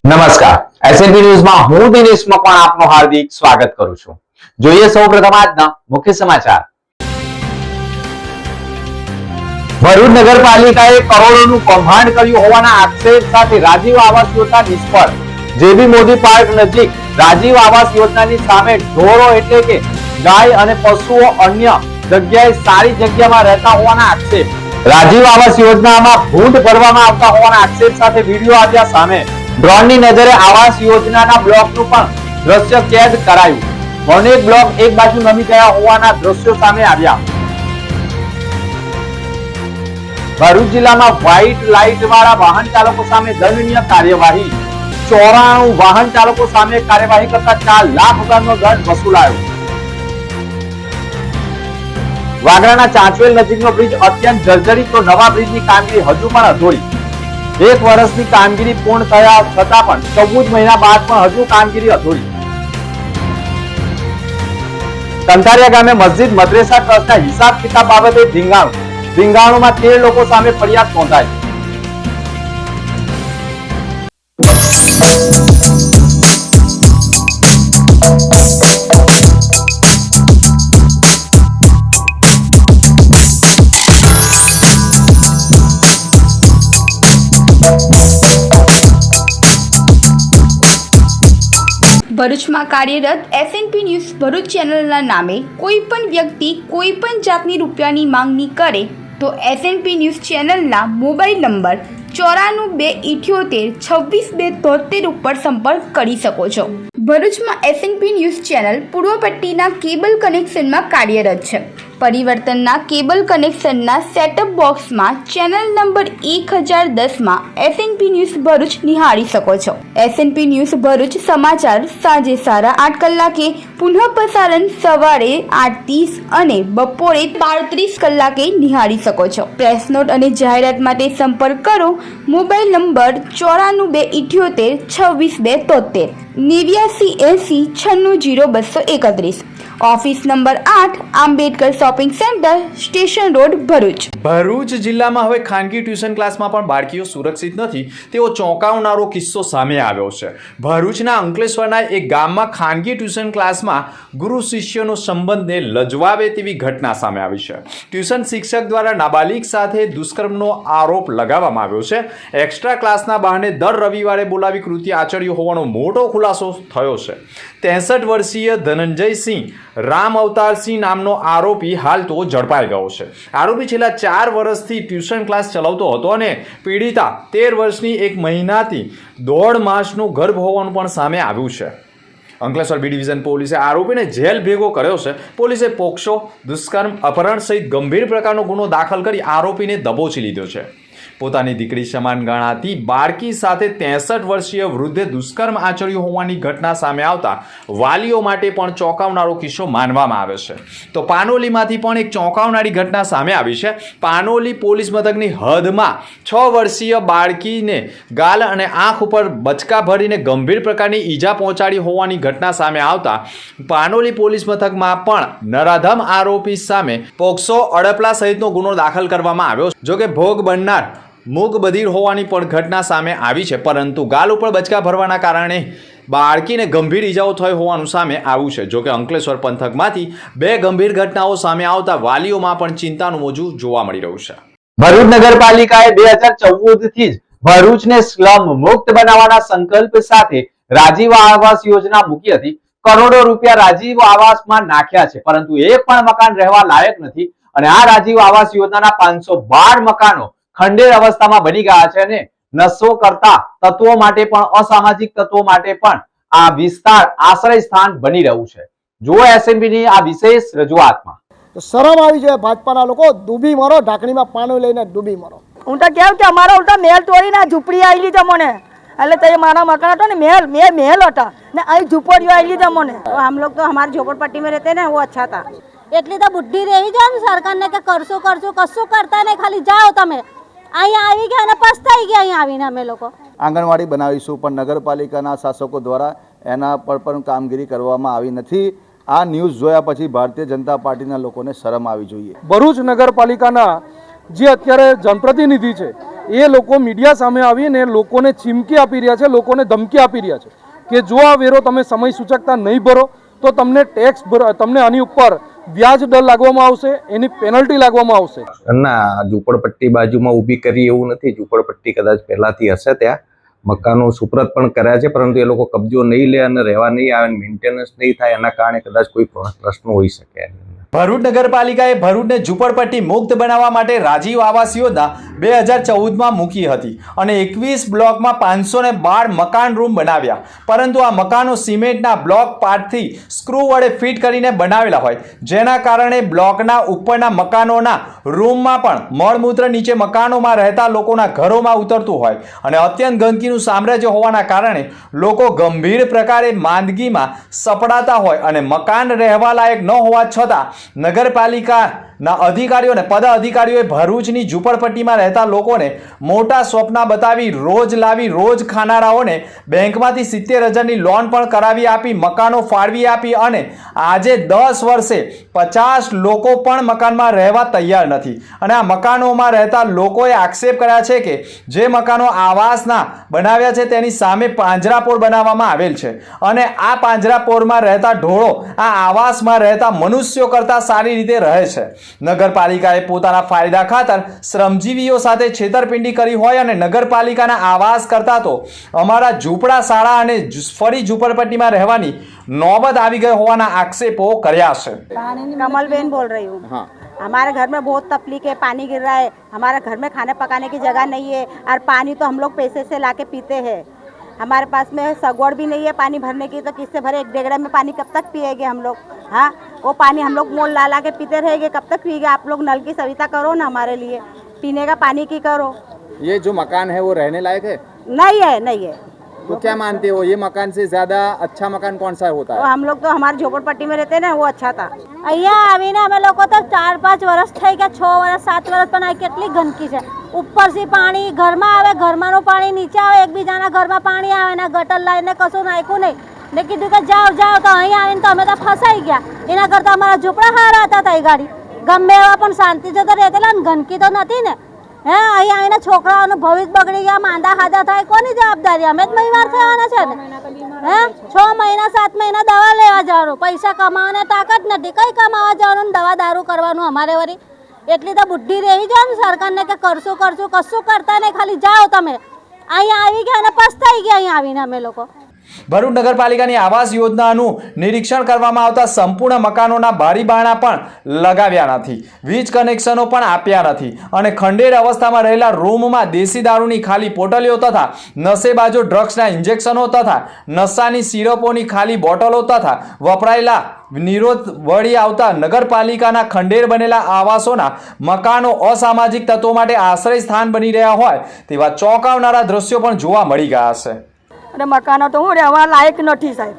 નમસ્કાર એસએનપી ન્યૂઝમાં હું દિનેશ મકવાણા આપનું હાર્દિક સ્વાગત કરું છું। જોઈએ સૌપ્રથમ આજના મુખ્ય સમાચાર। ભરૂચ નગરપાલિકાએ કરોડોનું કૌભાંડ કર્યું હોવાના આક્ષેપ સાથે રાજીવ આવાસ યોજના નિષ્ફળ। જેબી મોદી પાર્ક નજીક રાજીવ આવાસ યોજનાની સામે ઢોરો એટલે કે ગાય અને પશુઓ અન્ય જગ્યાએ સારી જગ્યામાં રહેતા હોવાના આક્ષેપ। રાજીવ આવાસ યોજનામાં ભૂંડ ભરવામાં આવતા હોવાના આક્ષેપ સાથે વિડીયો આવ્યા સામે। ડ્રોનની નજરે આવાસ યોજનાના બ્લોકનું પણ દ્રશ્ય કેદ કરાયું। અનેક બ્લોક એક બાજુ નમી ગયા હોવાના દ્રશ્યો સામે આવ્યા। ભરૂચ જિલ્લામાં વ્હાઇટ લાઇટ વાળા વાહન ચાલકો સામે દંડનીય કાર્યવાહી। 94 વાહન ચાલકો સામે કાર્યવાહી કરતા 4 લાખ રૂપિયાનો દંડ વસૂલાયો। વાગરાના ચાંચવેલ નજીકનો બ્રિજ અત્યંત જર્જરિત તો નવા બ્રિજની કામગીરી હજુ પણ અધૂરી। 1 વર્ષની કામગીરી પૂર્ણ થયા છતાં પણ 14 મહિના બાદ પણ હજુ કામગીરી અધૂરી। કંથારિયા ગામે મસ્જિદ મદ્રેસા ટ્રસ્ટના હિસાબ કિતાબ બાબતે ધીંગાણુમાં 13 લોકો સામે ફરિયાદ નોંધાઈ। ભરૂચમાં કાર્યરત એસએનપી ન્યૂઝ ભરૂચ ચેનલના નામે કોઈ પણ વ્યક્તિ કોઈ પણ જાતની રૂપિયાની માંગણી કરે તો એસએનપી ન્યૂઝ ચેનલના મોબાઈલ નંબર 9428762273 ઉપર સંપર્ક કરી શકો છો। ભરૂચમાં એસએનપી ન્યૂઝ ચેનલ પૂર્વ પટ્ટીના કેબલ કનેક્શનમાં કાર્યરત છે। પરિવર્તનના કેબલ કનેક્શનના સેટઅપ બોક્સમાં ચેનલ નંબર 1010માં એસએનપી ન્યૂઝ ભરૂચ નિહાળી શકો છો। એસએનપી ન્યૂઝ ભરૂચ સમાચાર સાંજે 8:30 કલાકે, પુનઃ પ્રસારણ સવારે 8:30 અને બપોરે 12:30 કલાકે નિહાળી શકો છો। પ્રેસ નોટ અને જાહેરાત માટે સંપર્ક કરો mobile number 9428762273 8980960231। Office number 8 Ambedkar shopping centre, station road, Bharuch. Bharuch જિલ્લામાં હવે ખાનગી ટ્યુશન ક્લાસમાં પણ બાળકીઓ સુરક્ષિત નથી તેવો ચોંકાવનારો કિસ્સો સામે આવ્યો છે। ભરૂચના અંકલેશ્વરના એક ગામમાં ખાનગી ટ્યુશન ક્લાસમાં ગુરુ શિષ્યનો સંબંધને લજવાવે તેવી ઘટના સામે આવી છે। ટ્યુશન શિક્ષક દ્વારા નાબાલિગ સાથે દુષ્કર્મનો આરોપ લગાવવામાં આવ્યો છે। એક્સ્ટ્રા ક્લાસના બહાને દર રવિવારે બોલાવી કૃત્ય આચર્યું હોવાનો મોટો ખુલાસો થયો છે। 63 વર્ષીય ધનંજયસિંહ રામ અવતારસિંહ નામનો આરોપી હાલ તો ઝડપાઈ ગયો છે। આરોપી છેલ્લા 4 વર્ષથી ટ્યુશન ક્લાસ ચલાવતો હતો અને પીડિતા 13 વર્ષની 1 મહિનાથી 1.5 માસનો ગર્ભ હોવાનું પણ સામે આવ્યું છે। અંકલેશ્વર બી ડિવિઝન પોલીસે આરોપીને જેલ ભેગો કર્યો છે। પોલીસે પોક્સો, દુષ્કર્મ, અપહરણ સહિત ગંભીર પ્રકારનો ગુનો દાખલ કરી આરોપીને દબોચી લીધો છે। પોતાની દીકરી સમાન ગણાતી બાળકી સાથે 63 વર્ષીય વૃદ્ધે દુષ્કર્મ આચર્યું હોવાની ઘટના સામે આવતા વાલીઓ માટે પણ ચોંકાવનારો કિસ્સો માનવામાં આવે છે। તો પાનોલીમાંથી પણ એક ચોંકાવનારી ઘટના સામે આવી છે। પાનોલી પોલીસ મથકની હદમાં 6 વર્ષીય બાળકીને ગાલ અને આંખ ઉપર બચકા ભરીને ગંભીર પ્રકારની ઈજા પહોંચાડી હોવાની ઘટના સામે આવતા પાનોલી પોલીસ મથકમાં પણ નરાધમ આરોપી સામે પોક્સો, અડપલા સહિતનો ગુનો દાખલ કરવામાં આવ્યો। જોકે ભોગ બનનાર મૂક બધિર હોવાની પણ ઘટના સામે આવી છે, પરંતુ ગાલ ઉપર બચકા ભરવાના કારણે બાળકીને ગંભીર ઈજાઓ થઈ હોવાનું સામે આવ્યું છે। જોકે અંકલેશ્વર પંથકમાંથી 2 ગંભીર ઘટનાઓ સામે આવતા વાલીઓમાં પણ ચિંતાનું મોજું જોવા મળી રહ્યું છે। ભરૂચ નગરપાલિકાએ 2014 થી જ ભરૂચને સ્લમ મુક્ત બનાવવાના સંકલ્પ સાથે રાજીવ આવાસ યોજના મૂકી હતી। કરોડો રૂપિયા રાજીવ આવાસમાં નાખ્યા છે, પરંતુ એક પણ મકાન રહેવા લાયક નથી અને આ રાજીવ આવાસ યોજનાના 512 મકાનો ખંડેર અવસ્થામાં બની ગયા છે અને નશો કરતા તત્વો માટે પણ અસામાજિક તત્વો માટે પણ આ વિસ્તાર આશ્રય સ્થાન બની રહ્યું છે। જુઓ એસએનપી ની આ વિશેષ રજૂઆતમાં। તો શરમ આવી જોઈએ ભાજપાના લોકો, ડૂબી મરો, ઢાંકણીમાં પાણી લઈને ડૂબી મરો। હું તો કેવું કે અમારા ઉલટા મહેલ તોડીને ઝૂંપડી આવી લીધા મને, એટલે તે મારા મકાન હતો ને મહેલ હતા ને અહીં ઝૂંપડીઓ આવી લીધા મને। हम लोग तो हमारे झोपड़पट्टी में रहते ना, वो अच्छा था। એટલી તો બુદ્ધિ રહી જાય ને સરકારને કે કરશું કશું કરતા નહીં, ખાલી જાઓ તમે। અહીંયા આવી ગયા અને પસ્તાઈ ગયા અહીંયા આવીને અમે લોકો। આંગણવાડી બનાવીશું પણ નગરપાલિકાના શાસકો દ્વારા એના પર પણ કામગીરી કરવામાં આવી નથી। આ ન્યૂઝ જોયા પછી ભારતીય જનતા પાર્ટીના લોકોને શરમ આવી જોઈએ। ભરૂચ નગરપાલિકાના જે અત્યારે જનપ્રતિનિધિ છે એ લોકો મીડિયા સામે આવીને લોકોને ચીમકી આપી રહ્યા છે, લોકોને ધમકી આપી રહ્યા છે કે જો આ વેરો તમે સમય સૂચકતા નહીં ભરો તો તમને તમને આની ઉપર વ્યાજ દર લાગવામાં આવશે, એની પેનલ્ટી લાગવામાં આવશે. ના, ઝૂંપડપટ્ટી બાજુમાં ઊભી કરી એવું નથી. ઝૂંપડપટ્ટી કદાચ પહેલાથી હશે, ત્યાં મકાનો સુપ્રત પણ કર્યા છે, પરંતુ એ લોકો કબજો નહીં લે અને રહેવા નહીં આવે, મેન્ટેનન્સ નહીં થાય, એના કારણે કદાચ કોઈ પ્રશ્ન હોઈ શકે. ભરૂચ નગરપાલિકાએ ભરૂચને ઝૂંપડપટ્ટી મુક્ત બનાવવા માટે રાજીવ આવાસ યોજના 2014માં મૂકી હતી અને 21 બ્લોકમાં 512 મકાન રૂમ બનાવ્યા, પરંતુ આ મકાનો સિમેન્ટના બ્લોક પાર્ટથી સ્ક્રૂ વડે ફિટ કરીને બનાવેલા હોય, જેના કારણે બ્લોકના ઉપરના મકાનોના રૂમમાં પણ મળમૂત્ર નીચે મકાનોમાં રહેતા લોકોના ઘરોમાં ઉતરતું હોય અને અત્યંત ગંદકીનું સામ્રાજ્ય હોવાના કારણે લોકો ગંભીર પ્રકારે માંદગીમાં સપડાતા હોય અને મકાન રહેવા લાયક ન હોવા છતાં નગરપાલિકાના અધિકારીઓ અને પદાધિકારીઓએ ભરૂચની ઝૂંપડપટ્ટીમાં રહેતા લોકોને મોટા સ્વપ્ન બતાવી રોજ લાવી રોજ ખાનારાઓને બેંકમાંથી 70,000ની લોન પણ કરાવી આપી, મકાનો ફાળવી આપી અને આજે 10 વર્ષે 50 લોકો પણ મકાનમાં રહેવા તૈયાર નથી. અને આ મકાનોમાં રહેતા લોકોએ આક્ષેપ કર્યા છે કે જે મકાનો આવાસના બનાવ્યા છે તેની સામે પાંજરાપોળ બનાવવામાં આવેલ છે અને આ પાંજરાપોળમાં રહેતા ઢોળો આ આવાસમાં રહેતા મનુષ્યો કરતા સારી રીતે રહે છે. નગરપાલિકાએ પોતાના ફાયદા ખાતર શ્રમજીવીઓ સાથે છેતરપિંડી કરી હોય અને નગરપાલિકાના આવાસ કરતા તો અમારા ઝૂંપડા શાળા અને ફરી ઝૂંપડપટ્ટીમાં રહેવાની नौबत આવી ગઈ હોવાના આક્ષેપો કર્યા છે. कमलबेन बोल रही हूँ. हाँ. हमारे घर में बहुत तकलीफ है, पानी गिर रहा है, हमारे घर में खाने पकाने की जगह नहीं है और पानी तो हम लोग पैसे से लाके पीते हैं. हमारे पास में सगवड़ भी नहीं है पानी भरने की, तो किससे भरे? एक डेगड़ा में पानी कब तक पिएंगे हम लोग? हाँ, वो पानी हम लोग मोल ला के पीते रहेंगे, कब तक पिएंगे? आप लोग नल की सुविधा करो ना हमारे लिए, पीने का पानी की करो. ये जो मकान है वो रहने लायक है? नहीं है, नहीं है. तो क्या मानते हो ये मकान से ज्यादा अच्छा मकान कौन सा होता है? हम लोग तो हमारे झोपड़पट्टी में रहते हैं ना, वो अच्छा था. અહીંયા આવીને અમે લોકો તો 4-5 વર્ષ થઈ ગયા, 6 વર્ષ 7 વર્ષ પણ આ કેટલી ગંદકી છે. ઉપરથી પાણી ઘરમાં આવે, ઘરમાંનું પાણી નીચે આવે, એકબીજાના ઘરમાં પાણી આવે ને ગટર લાઈને કશું નાખ્યું નહીં ને કીધું કે જાઓ જાઓ, તો અહીં આવીને તો અમે તો ફસાઈ ગયા. એના કરતાં અમારા ઝૂંપડા હારા હતા ત્યાં ગાડી, ગમે એવા પણ શાંતિ જતો રહેતેલા ને ગંદકી તો નથી ને. હે, અહીં આવીને છોકરાઓનું ભવિષ્ય બગડી ગયા, માંદા હાજા થાય, કોની જવાબદારી? અમે જ બીમાર થવાના છે ને. હે, 6 મહિના 7 મહિના દવા લેવા જવાનું, પૈસા કમાવાને તાકાત નથી, કઈ કમાવા જવાનું, દવા દારૂ કરવાનું. અમારે વળી એટલી તો બુદ્ધિ રહેવી જોઈએ ને સરકારને કે કરશું કરશું, કશું કરતા નહીં, ખાલી જાઓ તમે. અહીંયા આવી ગયા અને પસ્તાઈ ગયા અહીંયા આવીને અમે લોકો. ભરૂચ નગરપાલિકાની આવાસ યોજનાનું નિરીક્ષણ કરવામાં આવતા સંપૂર્ણ મકાનોના બારી બારણા પણ લગાવ્યા નથી, વીજ કનેક્શનો પણ આપ્યા નથી અને ખંડેર અવસ્થામાં રહેલા રૂમમાં દેશી દારૂની ખાલી પોટલીઓ તથા નશેબાજો ડ્રગ્સના ઇન્જેક્શનો તથા નશાની સિરપોની ખાલી બોટલો તથા વપરાયેલા નિરોધ વળી આવતા નગરપાલિકાના ખંડેર બનેલા આવાસોના મકાનો અસામાજિક તત્વો માટે આશ્રય સ્થાન બની રહ્યા હોય તેવા ચોંકાવનારા દ્રશ્યો પણ જોવા મળી ગયા છે. અને મકાનો તો હું રહેવા લાયક નથી સાહેબ.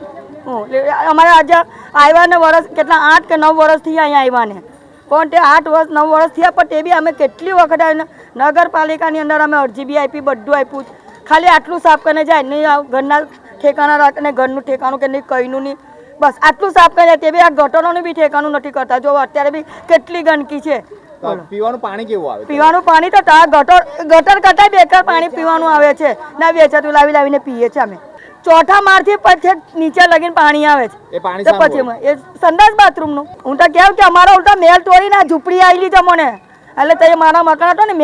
અમારે આજે આવ્યા ને વર્ષ કેટલા 8 કે 9 વર્ષથી અહીંયા આવ્યા ને, પણ તે 8 વર્ષ 9 વર્ષ થયા, પણ તે બી અમે કેટલી વખત આવીને નગરપાલિકાની અંદર અમે અરજી બી આપી, બધું આપ્યું, ખાલી આટલું સાફ કરીને જાય નહીં, ઘરના ઠેકાણા રાખીને ઘરનું ઠેકાણું કે નહીં, કઈનું નહીં, બસ આટલું સાફ કરીને તે બી આ ગટરોનું બી ઠેકાણું નથી કરતા. જો અત્યારે બી કેટલી ગંદકી છે. પીવાનું પાણી કેવું આવે? પીવાનું પાણી તો ગટર કટાઈ બેકાર પાણી પીવાનું આવે છે ને, વેચાતું લાવીને પીએ છીએ અમે. 4થા માળથી પછી નીચે લગીને પાણી આવે છે. એ પાણી તો પછી એ સંડાસ બાથરૂમનું. હું તો કહું કે અમારા ઉલટા મહેલ તોડીને ઝૂંપડી આવી લીધા મને, એટલે તે મારા મકાન હતો ને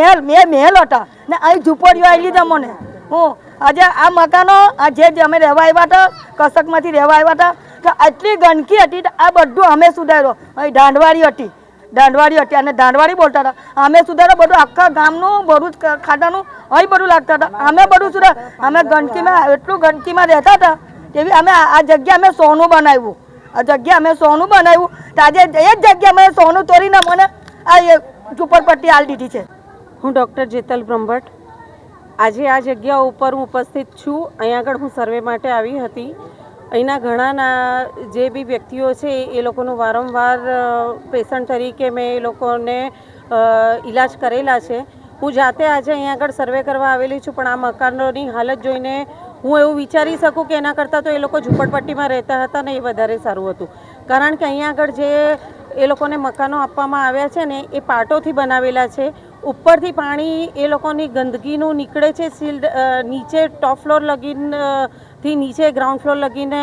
મહેલ હતા ને અહીં ઝૂંપડીઓ આવી લીધા મને. હું આજે આ મકાનો જે અમે રહેવા આવ્યા હતા, કસકમાંથી રહેવા આવ્યા હતા, તો આટલી ગંદકી હતી, આ બધું અમે સુધાર્યો. અહીં દાંડવાળી હતી અને દાંડવાળી બોલતા હતા, અમે સુધારો બધું આખા ગામનું ભરૂચ ખાતાનું અહીં બધું લાગતા હતા, અમે બધું સુધાર. અમે ગંદકીમાં એટલું ગંદકીમાં રહેતા હતા તેવી અમે આ જગ્યા અમે સોનું બનાવ્યું, આ જગ્યા અમે સોનું બનાવ્યું, તો આજે એ જ જગ્યા અમે સોનું તોડીને મને આ ઝૂંપડપટ્ટી આલી દીધી છે. હું ડૉક્ટર જેતલ બ્રહ્મભટ્ટ આજે આ જગ્યા ઉપર હું ઉપસ્થિત છું. અહીંયા આગળ હું સર્વે માટે આવી હતી. અહીંના ઘણાના જે બી વ્યક્તિઓ છે એ લોકોનું વારંવાર પેશન્ટ તરીકે મેં એ લોકોને ઈલાજ કરેલા છે. હું જાતે આજે અહીંયા આગળ સર્વે કરવા આવેલી છું, પણ આ મકાનોની હાલત જોઈને હું એવું વિચારી શકું કે એના કરતાં તો એ લોકો ઝૂંપડપટ્ટીમાં રહેતા હતા ને એ વધારે સારું હતું. કારણ કે અહીંયા આગળ જે એ લોકોને મકાનો આપવામાં આવ્યા છે ને એ પાટોથી બનાવેલા છે, ઉપરથી પાણી એ લોકોની ગંદકીનું નીકળે છે નીચે ટોપ ફ્લોર લગીનથી નીચે ગ્રાઉન્ડ ફ્લોર લગીને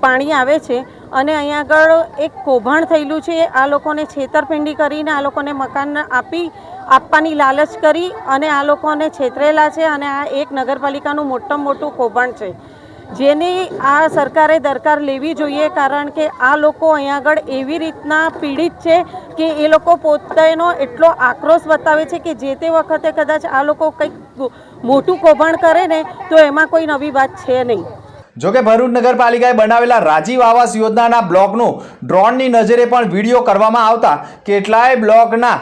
પાણી આવે છે અને અહીંયા આગળ એક કૌભાંડ થયેલું છે. આ લોકોને છેતરપિંડી કરીને આ લોકોને મકાન આપવાની લાલચ કરી અને આ લોકોને છેતરેલા છે અને આ એક નગરપાલિકાનું મોટામાં મોટું કૌભાંડ છે, જેની આ સરકારે દરકાર લેવી જોઈએ. કારણ કે આ લોકો અહીંયા આગળ એવી રીતના પીડિત છે કે એ લોકો પોતાનો એટલો આક્રોશ બતાવે છે કે જે તે વખતે કદાચ આ લોકો કંઈક મોટું કૌભાંડ કરે ને તો એમાં કોઈ નવી વાત છે નહીં. જોકે ભરૂચ નગરપાલિકાએ બનાવેલા રાજીવ આવાસ યોજનાના બ્લોકનું ડ્રોનની નજરે પણ વિડીયો કરવામાં આવતા કેટલાય બ્લોકના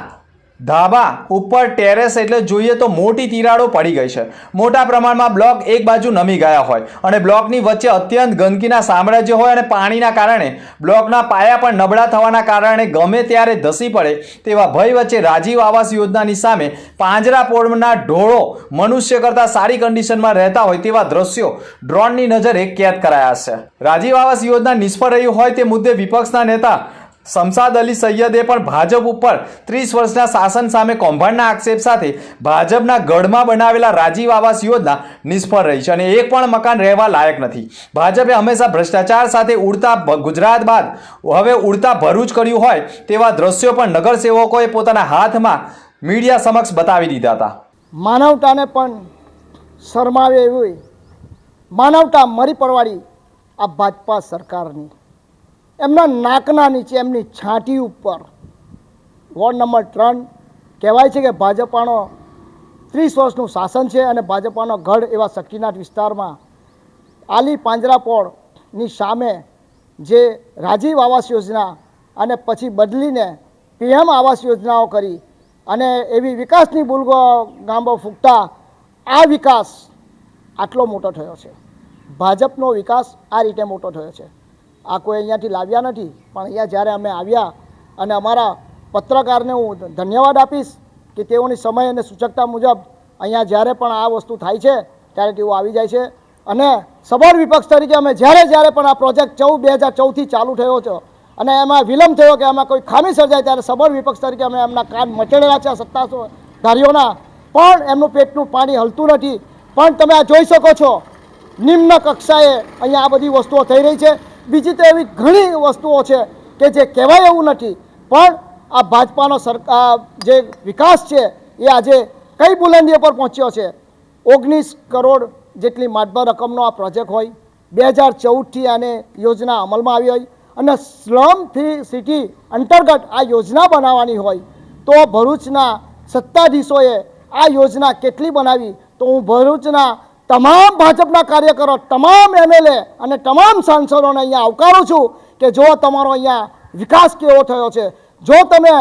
ધાબા ઉપર ટેરેસ એટલે જોઈએ તો મોટી તિરાડો પડી ગઈ છે. મોટા પ્રમાણમાં બ્લોક એક બાજુ નમી ગયા હોય અને બ્લોકની વચ્ચે અત્યંત ગંદકીના સામ્રાજ્ય હોય અને પાણીના કારણે બ્લોકના પાયા પણ નબળા થવાના કારણે ગમે ત્યારે ધસી પડે તેવા ભય વચ્ચે રાજીવ આવાસ યોજનાની સામે પાંજરાપોળના ઢોળો મનુષ્ય કરતાં સારી કન્ડિશનમાં રહેતા હોય તેવા દ્રશ્યો ડ્રોનની નજરે કેદ કરાયા છે. રાજીવ આવાસ યોજના નિષ્ફળ રહી હોય તે મુદ્દે વિપક્ષના નેતા શમશાદ અલી સૈયદે પણ ભાજપ ઉપર 30 વર્ષના શાસન સામે કૌભાંડના આક્ષેપ સાથે ભાજપના ગઢમાં બનાવેલા રાજીવ આવાસ યોજના નિષ્ફળ રહી છે અને એક પણ મકાન રહેવા લાયક નથી. ભાજપે હંમેશા ભ્રષ્ટાચાર સાથે ઉડતા ગુજરાત બાદ હવે ઉડતા ભરૂચ કર્યું હોય તેવા દ્રશ્યો પણ નગરસેવકોએ પોતાના હાથમાં મીડિયા સમક્ષ બતાવી દીધા હતા. માનવતાને પણ શરમાવે એવી માનવતા મરી પડવાળી આ ભાજપા સરકારની એમના નાકના નીચે એમની છાંટી ઉપર વોર્ડ નંબર 3 કહેવાય છે કે ભાજપાનો 30 વર્ષનું શાસન છે અને ભાજપાનો ગઢ એવા શક્તિનાથ વિસ્તારમાં આલી પાંજરાપોળની સામે જે રાજીવ આવાસ યોજના અને પછી બદલીને PM આવાસ યોજનાઓ કરી અને એવી વિકાસની બુલગો ગાંબો ફૂંકતા આ વિકાસ આટલો મોટો થયો છે. ભાજપનો વિકાસ આ રીતે મોટો થયો છે. આ કોઈ અહીંયાથી લાવ્યા નથી, પણ અહીંયા જ્યારે અમે આવ્યા અને અમારા પત્રકારને હું ધન્યવાદ આપીશ કે તેઓની સમય અને સૂચકતા મુજબ અહીંયા જ્યારે પણ આ વસ્તુ થાય છે ત્યારે તેઓ આવી જાય છે અને સબળ વિપક્ષ તરીકે અમે જ્યારે પણ આ પ્રોજેક્ટ 2014થી ચાલુ થયો છે અને એમાં વિલંબ થયો કે એમાં કોઈ ખામી સર્જાય ત્યારે સબળ વિપક્ષ તરીકે અમે એમના કાન મચેડેલા છે સત્તાધારીઓના, પણ એમનું પેટનું પાણી હલતું નથી. પણ તમે આ જોઈ શકો છો નિમ્ન કક્ષાએ અહીંયા આ બધી વસ્તુઓ થઈ રહી છે. બીજી તો એવી ઘણી વસ્તુઓ છે કે જે કહેવાય એવું નથી, પણ આ ભાજપાનો જે વિકાસ છે એ આજે કઈ બુલંદીઓ પર પહોંચ્યો છે. 19 કરોડ જેટલી માતબર રકમનો આ પ્રોજેક્ટ હોય, 2014થી આને યોજના અમલમાં આવી હોય અને સ્લમ સિટી અંતર્ગત આ યોજના બનાવવાની હોય તો ભરૂચના સત્તાધીશોએ આ યોજના કેટલી બનાવી તો હું ભરૂચના તમામ ભાજપના કાર્યકરો, તમામ MLA અને તમામ સાંસદોને અહીંયા આવકારું છું કે જો તમારો અહીંયા વિકાસ કેવો થયો છે, જો તમે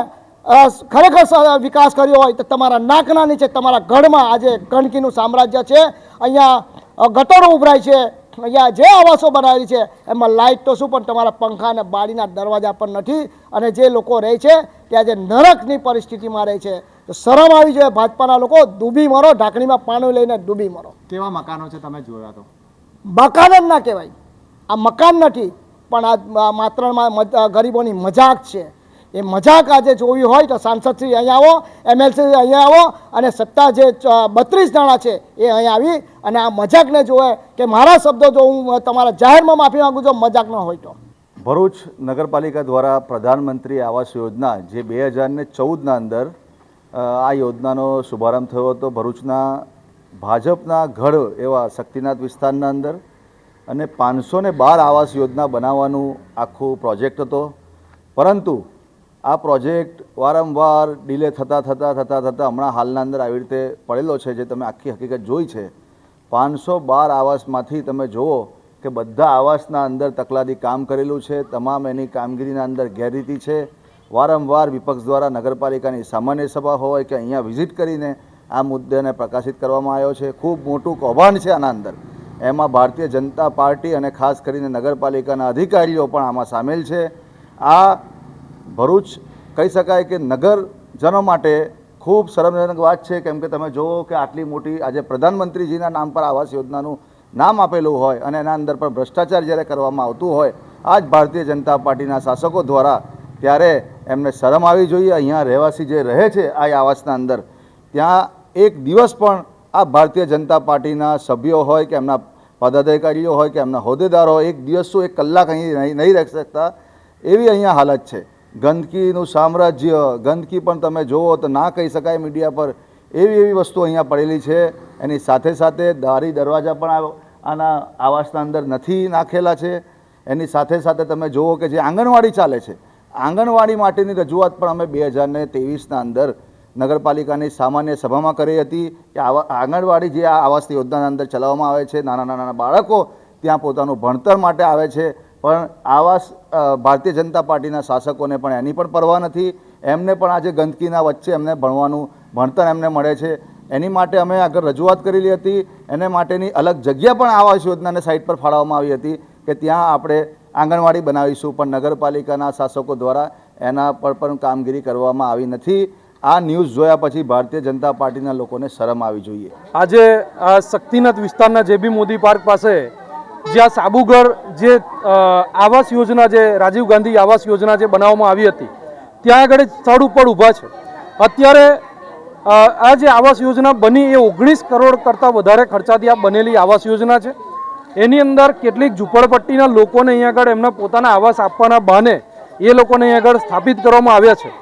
ખરેખર વિકાસ કર્યો હોય તો તમારા નાકના નીચે તમારા ગઢમાં આજે ગંદકીનું સામ્રાજ્ય છે. અહીંયા ગટરો ઉભરાય છે, અહીંયા જે આવાસો બનાવેલી છે એમાં લાઇટ તો શું પણ તમારા પંખા અને બારીના દરવાજા પણ નથી અને જે લોકો રહે છે તે આજે નરકની પરિસ્થિતિમાં રહે છે. તો શરમ આવી જોઈએ ભાજપાના લોકો, ડૂબી મરો, ઢાંકણીમાં પાણી લઈને ડૂબી મરો. કેવા મકાનો છે તમે જોયા તો? મકાન જ ના કહેવાય, આ મકાન નથી પણ આ માત્ર ગરીબોની મજાક છે. એ મજાક આજે જોવી હોય તો સાંસદશ્રી અહીંયા આવો, MLC અહીંયા આવો અને સત્તા જે 32 જણા છે એ અહીંયા આવી અને આ મજાકને જોવે કે મારા શબ્દો જો હું તમારા જાહેરમાં માફી માગું છું મજાક ન હોય તો. ભરૂચ નગરપાલિકા દ્વારા પ્રધાનમંત્રી આવાસ યોજના જે 2014ના અંદર આ યોજનાનો શુભારંભ થયો હતો ભરૂચના ભાજપના ગઢ એવા શક્તિનાથ વિસ્તારના અંદર અને 512 આવાસ યોજના બનાવવાનું આખું પ્રોજેક્ટ હતો. પરંતુ આ પ્રોજેક્ટ વારંવાર ડિલે થતાં હમણાં હાલના અંદર આવી રીતે પડેલો છે. જે તમે આખી હકીકત જોઈ છે 512 આવાસમાંથી તમે જુઓ કે બધા આવાસના અંદર તકલાદી કામ કરેલું છે, તમામ એની કામગીરીના અંદર ગેરરીતિ છે. વારંવાર વિપક્ષ દ્વારા નગરપાલિકાની સામાન્ય સભા હોય કે અહીંયા વિઝિટ કરીને આ મુદ્દાને પ્રકાશિત કરવામાં આવ્યો છે. ખૂબ મોટું કૌભાંડ છે આના અંદર. એમાં ભારતીય જનતા પાર્ટી અને ખાસ કરીને નગરપાલિકાના અધિકારીઓ પણ આમાં સામેલ છે. આ ભરૂચ કહી શકાય કે નગરજનો માટે ખૂબ શરમજનક વાત છે, કેમ કે તમે જુઓ કે આટલી મોટી આજે પ્રધાનમંત્રીજીના નામ પર આવાસ યોજનાનું નામ આપેલું હોય અને એના અંદર પણ ભ્રષ્ટાચાર જ્યારે કરવામાં આવતું હોય, આ જ ભારતીય જનતા પાર્ટીના શાસકો દ્વારા ત્યારે એમને શરમ આવી જોઈએ. અહીંયા રહેવાસી જે રહે છે આ આવાસના અંદર, ત્યાં એક દિવસ પણ આ ભારતીય જનતા પાર્ટીના સભ્યો હોય કે એમના પદાધિકારીઓ હોય કે એમના હોદ્દેદારો હોય, એક દિવસ શું એક કલાક અહીં નહીં રહી શકતા, એવી અહીંયા હાલત છે. ગંદકીનું સામ્રાજ્ય, ગંદકી પણ તમે જુઓ તો ના કહી શકાય મીડિયા પર, એવી વસ્તુ અહીંયા પડેલી છે. એની સાથે સાથે દારી દરવાજા પણ આના આવાસના અંદર નથી નાખેલા છે. એની સાથે સાથે તમે જુઓ કે જે આંગણવાડી ચાલે છે, આંગણવાડી માટેની રજૂઆત પણ અમે 2023ના અંદર નગરપાલિકાની સામાન્ય સભામાં કરી હતી કે આંગણવાડી જે આ આવાસ યોજનાના અંદર ચલાવવામાં આવે છે, નાના નાના બાળકો ત્યાં પોતાનું ભણતર માટે આવે છે, પણ આવાસ ભારતીય જનતા પાર્ટીના શાસકોને પણ એની પણ પરવા નથી. એમને પણ આજે ગંદકીના વચ્ચે એમને ભણવાનું ભણતર એમને મળે છે. એની માટે અમે આગળ રજૂઆત કરેલી હતી. એને માટેની અલગ જગ્યા પણ આવાસ યોજનાને સાઇટ પર ફાળવવામાં આવી હતી કે ત્યાં આપણે આંગણવાડી બનાવીશું, પણ નગરપાલિકાના શાસકો દ્વારા એના પર પણ કામગીરી કરવામાં આવી નથી. આ ન્યૂઝ જોયા પછી ભારતીય જનતા પાર્ટીના લોકોને શરમ આવી જોઈએ. આજે આ શક્તિનાથ વિસ્તારના જેબી મોદી પાર્ક પાસે જ્યાં સાબુગર જે આવાસ યોજના, જે રાજીવ ગાંધી આવાસ યોજના જે બનાવવામાં આવી હતી, ત્યાં આગળ સ્થળ ઉપર ઊભા છે. અત્યારે આ જે આવાસ યોજના બની એ 19 કરોડ કરતાં વધારે ખર્ચાથી આ બનેલી આવાસ યોજના છે. એની અંદર કેટલીક ઝૂંપડપટ્ટીના લોકોને અહીંયા આગળ એમના પોતાના આવાસ આપવાના બહાને એ લોકોને અહીંયા આગળ સ્થાપિત કરવામાં આવ્યા છે.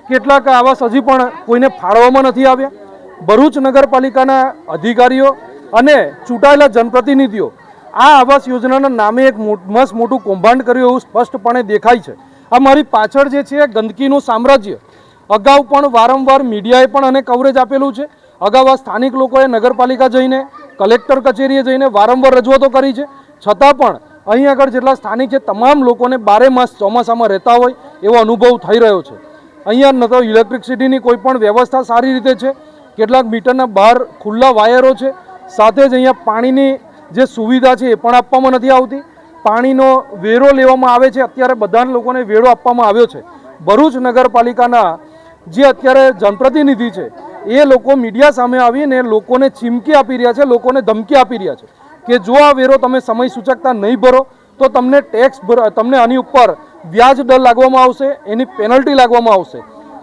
કેટલાક આવાસ હજી પણ કોઈને ફાળવવામાં નથી આવ્યા. ભરૂચ નગરપાલિકાના અધિકારીઓ અને ચૂંટાયેલા જનપ્રતિનિધિઓ આ આવાસ યોજનાના નામે એક મસ્ત મોટું કૌભાંડ કર્યું એવું સ્પષ્ટપણે દેખાય છે. આ મારી પાછળ જે છે ગંદકીનું સામ્રાજ્ય, અગાઉ પણ વારંવાર મીડિયાએ પણ આને કવરેજ આપેલું છે. અગાઉ આ સ્થાનિક લોકોએ નગરપાલિકા જઈને, કલેક્ટર કચેરીએ જઈને વારંવાર રજૂઆતો કરી છે. છતાં પણ અહીં આગળ જેટલા સ્થાનિક છે તમામ લોકોને 12 માસ ચોમાસામાં રહેતા હોય એવો અનુભવ થઈ રહ્યો છે. અહીંયા ન તો ઇલેક્ટ્રિસિટીની કોઈ પણ વ્યવસ્થા સારી રીતે છે, કેટલાક મીટરના બહાર ખુલ્લા વાયરો છે, સાથે જ અહીંયા પાણીની જે સુવિધા છે એ પણ આપવામાં નથી આવતી. પાણીનો વેરો લેવામાં આવે છે. અત્યારે બધા લોકોને વેરો આપવામાં આવ્યો છે. ભરૂચ નગરપાલિકાના જે અત્યારે જનપ્રતિનિધિ છે એ લોકો મીડિયા સામે આવીને લોકોને ચીમકી આપી રહ્યા છે, લોકોને ધમકી આપી રહ્યા છે કે જો આ વેરો તમે સમય સૂચકતા નહીં ભરો તો તમને તમને આની ઉપર વ્યાજ દર લાગવામાં આવશે, એની પેનલ્ટી લાગવામાં આવશે.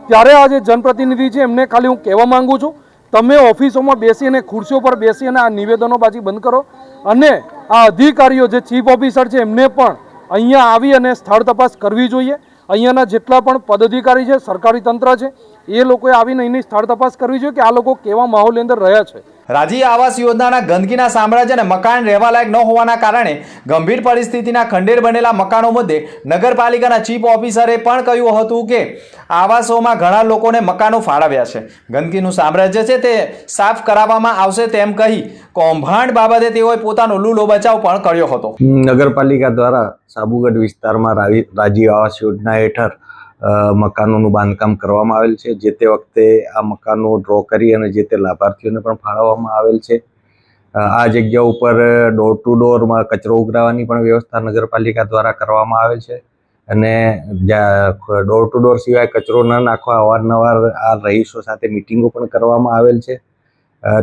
ત્યારે આ જે જનપ્રતિનિધિ છે એમને ખાલી હું કહેવા માંગુ છું, તમે ઓફિસોમાં બેસીને ખુરશીઓ પર બેસીને આ નિવેદનોબાજી બંધ કરો અને આ અધિકારીઓ જે ચીફ ઓફિસર છે એમને પણ અહીંયા આવી અને સ્થળ તપાસ કરવી જોઈએ. અહીંયાના જેટલા પણ પદાધિકારી છે, સરકારી તંત્ર છે, એ લોકોએ આવીને અહીંની સ્થળ તપાસ કરવી જોઈએ કે આ લોકો કેવા માહોલની અંદર રહ્યા છે. રાજીવ આવાસ યોજનાના ગંદકીના સામ્રાજ્ય અને મકાન રહેવા લાયક ન હોવાના કારણે ગંભીર પરિસ્થિતિના ખંડેર બનેલા મકાનો મુદ્દે નગરપાલિકાના ચીફ ઓફિસરે પણ કહ્યું હતું કે આવાસોમાં ઘણા લોકોને મકાનો ફાળવ્યા છે, ગંદકીનું સામ્રાજ્ય છે તે સાફ કરાવવામાં આવશે તેમ કહી કૌભાંડ બાબતે તેઓએ પોતાનો લૂલો બચાવ પણ કર્યો હતો. નગરપાલિકા દ્વારા સાબુગઢ વિસ્તારમાં રાજીવ આવાસ યોજના હેઠળ મકાનોનું બાંધકામ કરવામાં આવેલ છે. જે તે વખતે આ મકાનો ડ્રો કરી અને જે તે લાભાર્થીઓને પણ ફાળવવામાં આવેલ છે. આ જગ્યા ઉપર ડોર ટુ ડોરમાં કચરો ઉઘરાવવાની પણ વ્યવસ્થા નગરપાલિકા દ્વારા કરવામાં આવે છે અને ડોર ટુ ડોર સિવાય કચરો ન નાખવા અવારનવાર આ રહીશો સાથે મિટિંગો પણ કરવામાં આવેલ છે.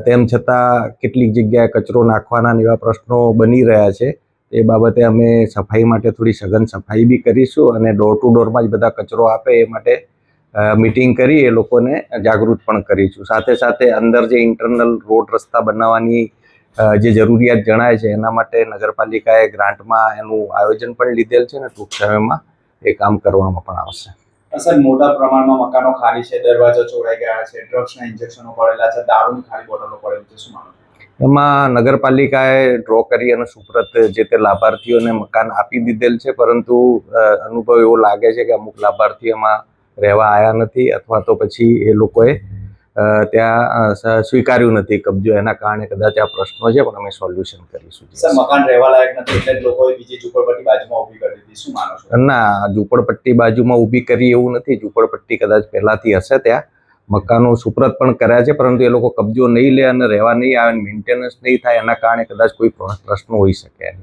તેમ છતાં કેટલીક જગ્યાએ કચરો નાખવાના એવા પ્રશ્નો બની રહ્યા છે. એ બાબતે અમે સફાઈ માટે થોડી સઘન સફાઈ બી કરીશું અને ડોર ટુ ડોરમાં જ બધા કચરો આપે એ માટે મિટિંગ કરી એ લોકોને જાગૃત પણ કરીશું. સાથે સાથે અંદર જે ઇન્ટરનલ રોડ રસ્તા બનાવવાની જે જરૂરિયાત જણાય છે એના માટે નગરપાલિકાએ ગ્રાન્ટમાં એનું આયોજન પણ લીધેલ છે અને ટૂંક સમયમાં એ કામ કરવામાં પણ આવશે. સર, મોટા પ્રમાણમાં મકાનો ખાલી છે, દરવાજા ચોરાઈ ગયા છે, ડ્રગ્સના ઇન્જેક્શનો પડેલા છે, દારૂની ખાલી બોટલો પડેલી છે, શું માનો? એમાં નગરપાલિકાએ ડ્રો કરી અને સુપ્રત જે તે લાભાર્થીઓને મકાન આપી દીધેલ છે, પરંતુ અનુભવ એવો લાગે છે કે અમુક લાભાર્થીઓ એમાં રહેવા આવ્યા નથી અથવા તો પછી એ લોકોએ ત્યાં સ્વીકાર્યું નથી કબજો. એના કારણે કદાચ આ પ્રશ્નો છે, પણ અમે સોલ્યુશન કરીશું. સર, મકાન રહેવા લાયક નથી એટલે લોકોએ બીજી ઝૂંપડપટ્ટી બાજુમાં ઊભી કરી દીધી, શું માનો છો? ના, ઝૂંપડપટ્ટી બાજુમાં ઊભી કરી એવું નથી. ઝૂંપડપટ્ટી કદાચ પહેલાથી હશે, ત્યાં મકાનો સુપ્રત પણ કર્યા છે, પરંતુ એ લોકો કબજો નહીં લે અને રહેવા નહીં આવે, મેન્ટેનન્સ નહીં થાય, એના કારણે કદાચ કોઈ પ્રશ્ન હોઈ શકે.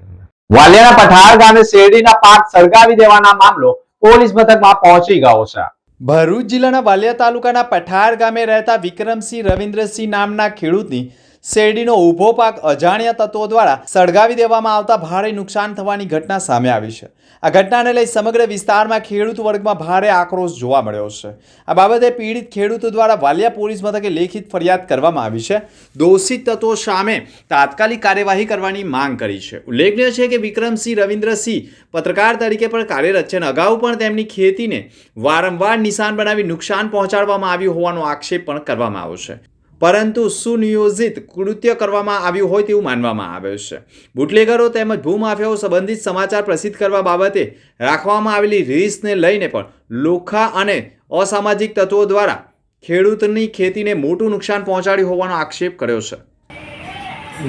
વાલિયાના પઠાર ગામે શેરડીના પાક સળગાવી દેવાના મામલો પોલીસ મથકમાં પહોંચી ગયો છે. ભરૂચ જિલ્લાના વાલિયા તાલુકાના પઠાર ગામે રહેતા વિક્રમસિંહ રવિન્દ્રસિંહ નામના ખેડૂતની શેરડીનો ઊભો પાક અજાણ્યા તત્વો દ્વારા સળગાવી દેવામાં આવતા ભારે નુકસાન થવાની ઘટના સામે આવી છે. આ ઘટનાને લઈ સમગ્ર વિસ્તારમાં ખેડૂત વર્ગમાં ભારે આક્રોશ જોવા મળ્યો છે. આ બાબતે પીડિત ખેડૂતો દ્વારા વાલિયા પોલીસ મથકે લેખિત ફરિયાદ કરવામાં આવી છે. દોષિત તત્વો સામે તાત્કાલિક કાર્યવાહી કરવાની માંગ કરી છે. ઉલ્લેખનીય છે કે વિક્રમસિંહ રવિન્દ્રસિંહ પત્રકાર તરીકે પણ કાર્યરત છે અને અગાઉ પણ તેમની ખેતીને વારંવાર નિશાન બનાવી નુકસાન પહોંચાડવામાં આવ્યું હોવાનો આક્ષેપ પણ કરવામાં આવ્યો છે, પરંતુ સુનિયોજિત કૃત્ય કરવામાં આવ્યું હોય તેવું માનવામાં આવે છે. બુટલેગરો તેમજ ભૂમાફિયાઓ સંબંધિત સમાચાર પ્રસિદ્ધ કરવા બાબતે રાખવામાં આવેલી રીસને લઈને પણ લોખા અને અસામાજિક તત્વો દ્વારા ખેડૂતની ખેતીને મોટું નુકસાન પહોંચાડ્યું હોવાનો આક્ષેપ કર્યો છે.